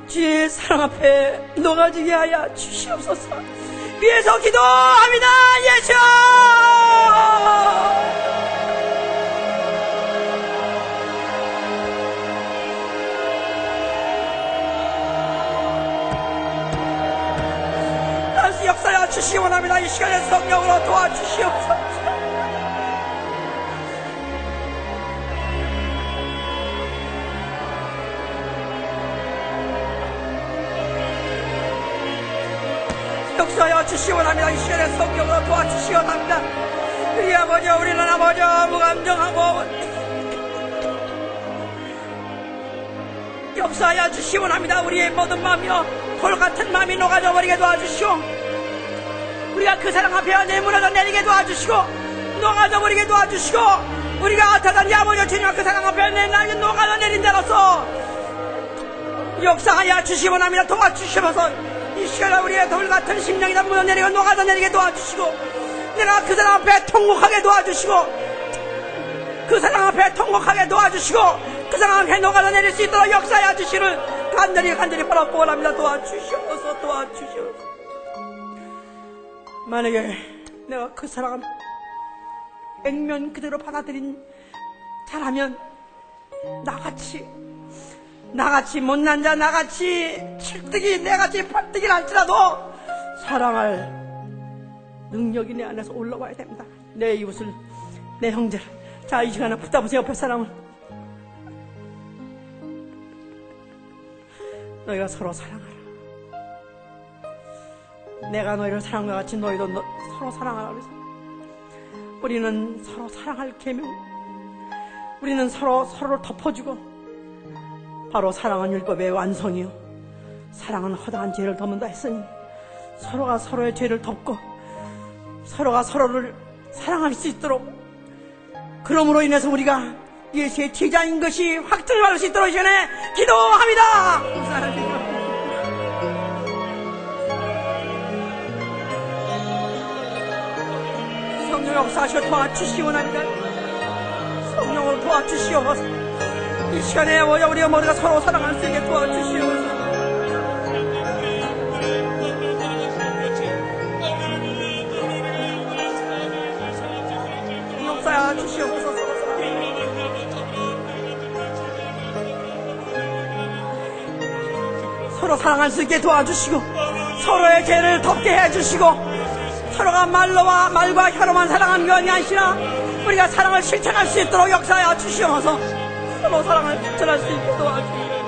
주의 사랑 앞에 녹아지게 하여 주시옵소서. 위에서 기도합니다. 예수! 다시 역사하여 주시기 원합니다. 이 시간에 성령으로 도와주시옵소서. 역사하여 주시기 원합니다. 이 시간에 성령으로 도와주시기 원합니다. 우리 아버지, 우리는 아버지 무감정하고 역사하여 주시기 원합니다. 우리의 모든 마음이여 돌같은 마음이 녹아져 버리게 도와주시오. 우리가 그 사랑 앞에 내무너져 내리게 도와주시고 녹아져 버리게 도와주시고 우리가 아타단 아버지 주님 그 사랑 앞에 나에게 녹아져 내린 자로서 역사하여 주시기 원합니다. 도와주시면서 이 시간에 우리의 돌같은 심령이 다 무너내리고 녹아져 내리게 도와주시고 내가 그 사랑 앞에 통곡하게 도와주시고 그 사랑 앞에 통곡하게 도와주시고 그 사랑 앞에 녹아져 내릴 수 있도록 역사하여 주시를 간절히 바라고 원합니다. 도와주시옵소서. 만약에 내가 그 사랑 액면 그대로 받아들인 자라면 나같이 못난 자, 나같이 칠뜨기, 내같이 팔뜨기를 할지라도 사랑할 능력이 내 안에서 올라와야 됩니다. 내 이웃을, 내 형제를. 자, 이 시간에 붙잡으세요. 옆에 사람을. 너희가 서로 사랑하라. 내가 너희를 사랑과 같이 너희도 서로 사랑하라 그래서 우리는 서로 사랑할 계명, 우리는 서로를 덮어주고 바로 사랑은 율법의 완성이요 사랑은 허다한 죄를 덮는다 했으니 서로가 서로의 죄를 덮고 서로가 서로를 사랑할 수 있도록 그러므로 인해서 우리가 예수의 제자인 것이 확증을 받을 수 있도록 이 시간에 기도합니다. 역사하시고 도와주시오나이다. 성령으로 도와주시옵소서. 이 시간에 우리가 모두가 서로 사랑할 수 있게 도와주시옵소서. 역사하여 주시옵소서. 서로 사랑할 수 있게 도와주시고 서로의 죄를 덮게 해주시고 서로가 말과 혀로만 사랑하는 것이 아니라 우리가 사랑을 실천할 수 있도록 역사하여 주시옵소서. 서로 사랑을 실천할 수 있게 도와주시옵소서.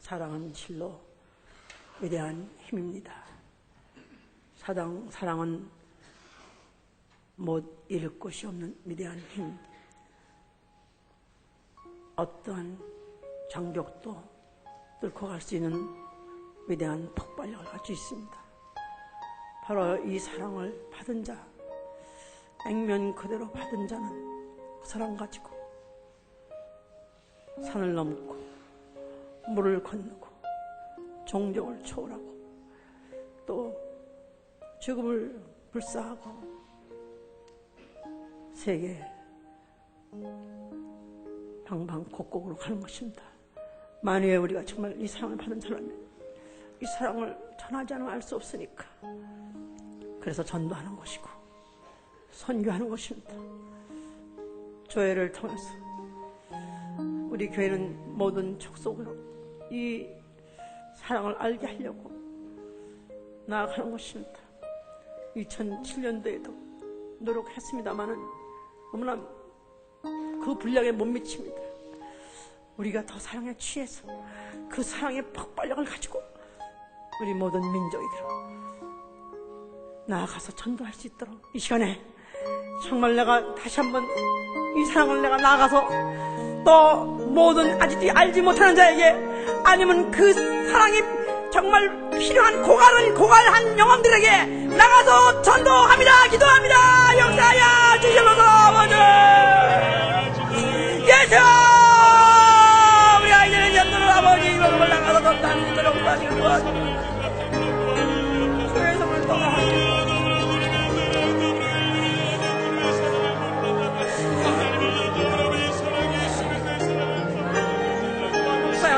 사랑은 실로 위대한 힘입니다. 사랑은 못 잃을 곳이 없는 위대한 힘. 어떠한 장벽도 뚫고 갈 수 있는 위대한 폭발력을 가지고 있습니다. 바로 이 사랑을 받은 자, 액면 그대로 받은 자는 그 사랑 가지고 산을 넘고 물을 건너고 종족을 초월하고 또 죽음을 불사하고 세계 방방곡곡으로 가는 것입니다. 만약에 우리가 정말 이 사랑을 받은 자라면 이 사랑을 전하지 않으면 알 수 없으니까 그래서 전도하는 것이고 선교하는 것입니다. 조회를 통해서 우리 교회는 모든 족속으로 이 사랑을 알게 하려고 나아가는 것입니다. 2007년도에도 노력했습니다마는 너무나 그 분량에 못 미칩니다. 우리가 더 사랑에 취해서 그 사랑의 폭발력을 가지고 우리 모든 민족에게로 나아가서 전도할 수 있도록 이 시간에 정말 내가 다시 한번 이 사랑을 내가 나아가서 또 모든 아직 알지 못하는 자에게 아니면 그 사랑이 정말 필요한 고갈한 영혼들에게 나가서 전도합니다. 기도합니다. 역사하여 주시옵소서. 예수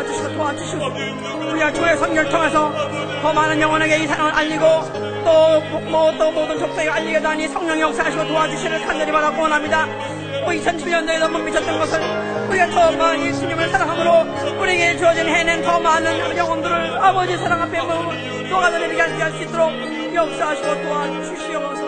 주시고 도와주시고 우리가 주의 성령을 통해서 더 많은 영혼에게 이 사랑을 알리고 또 모든 족속에 알리게 하니 성령 역사하시고 도와주시를 간절히 바라고 원합니다. 2007년도에 너무 미쳤던 것을 우리가 더 많이 주님을 사랑함으로 우리에게 주어진 해낸 더 많은 영혼들을 아버지 사랑 앞에 쏘가는 일이 할 수 있도록 역사하시고 도와주시옵소서.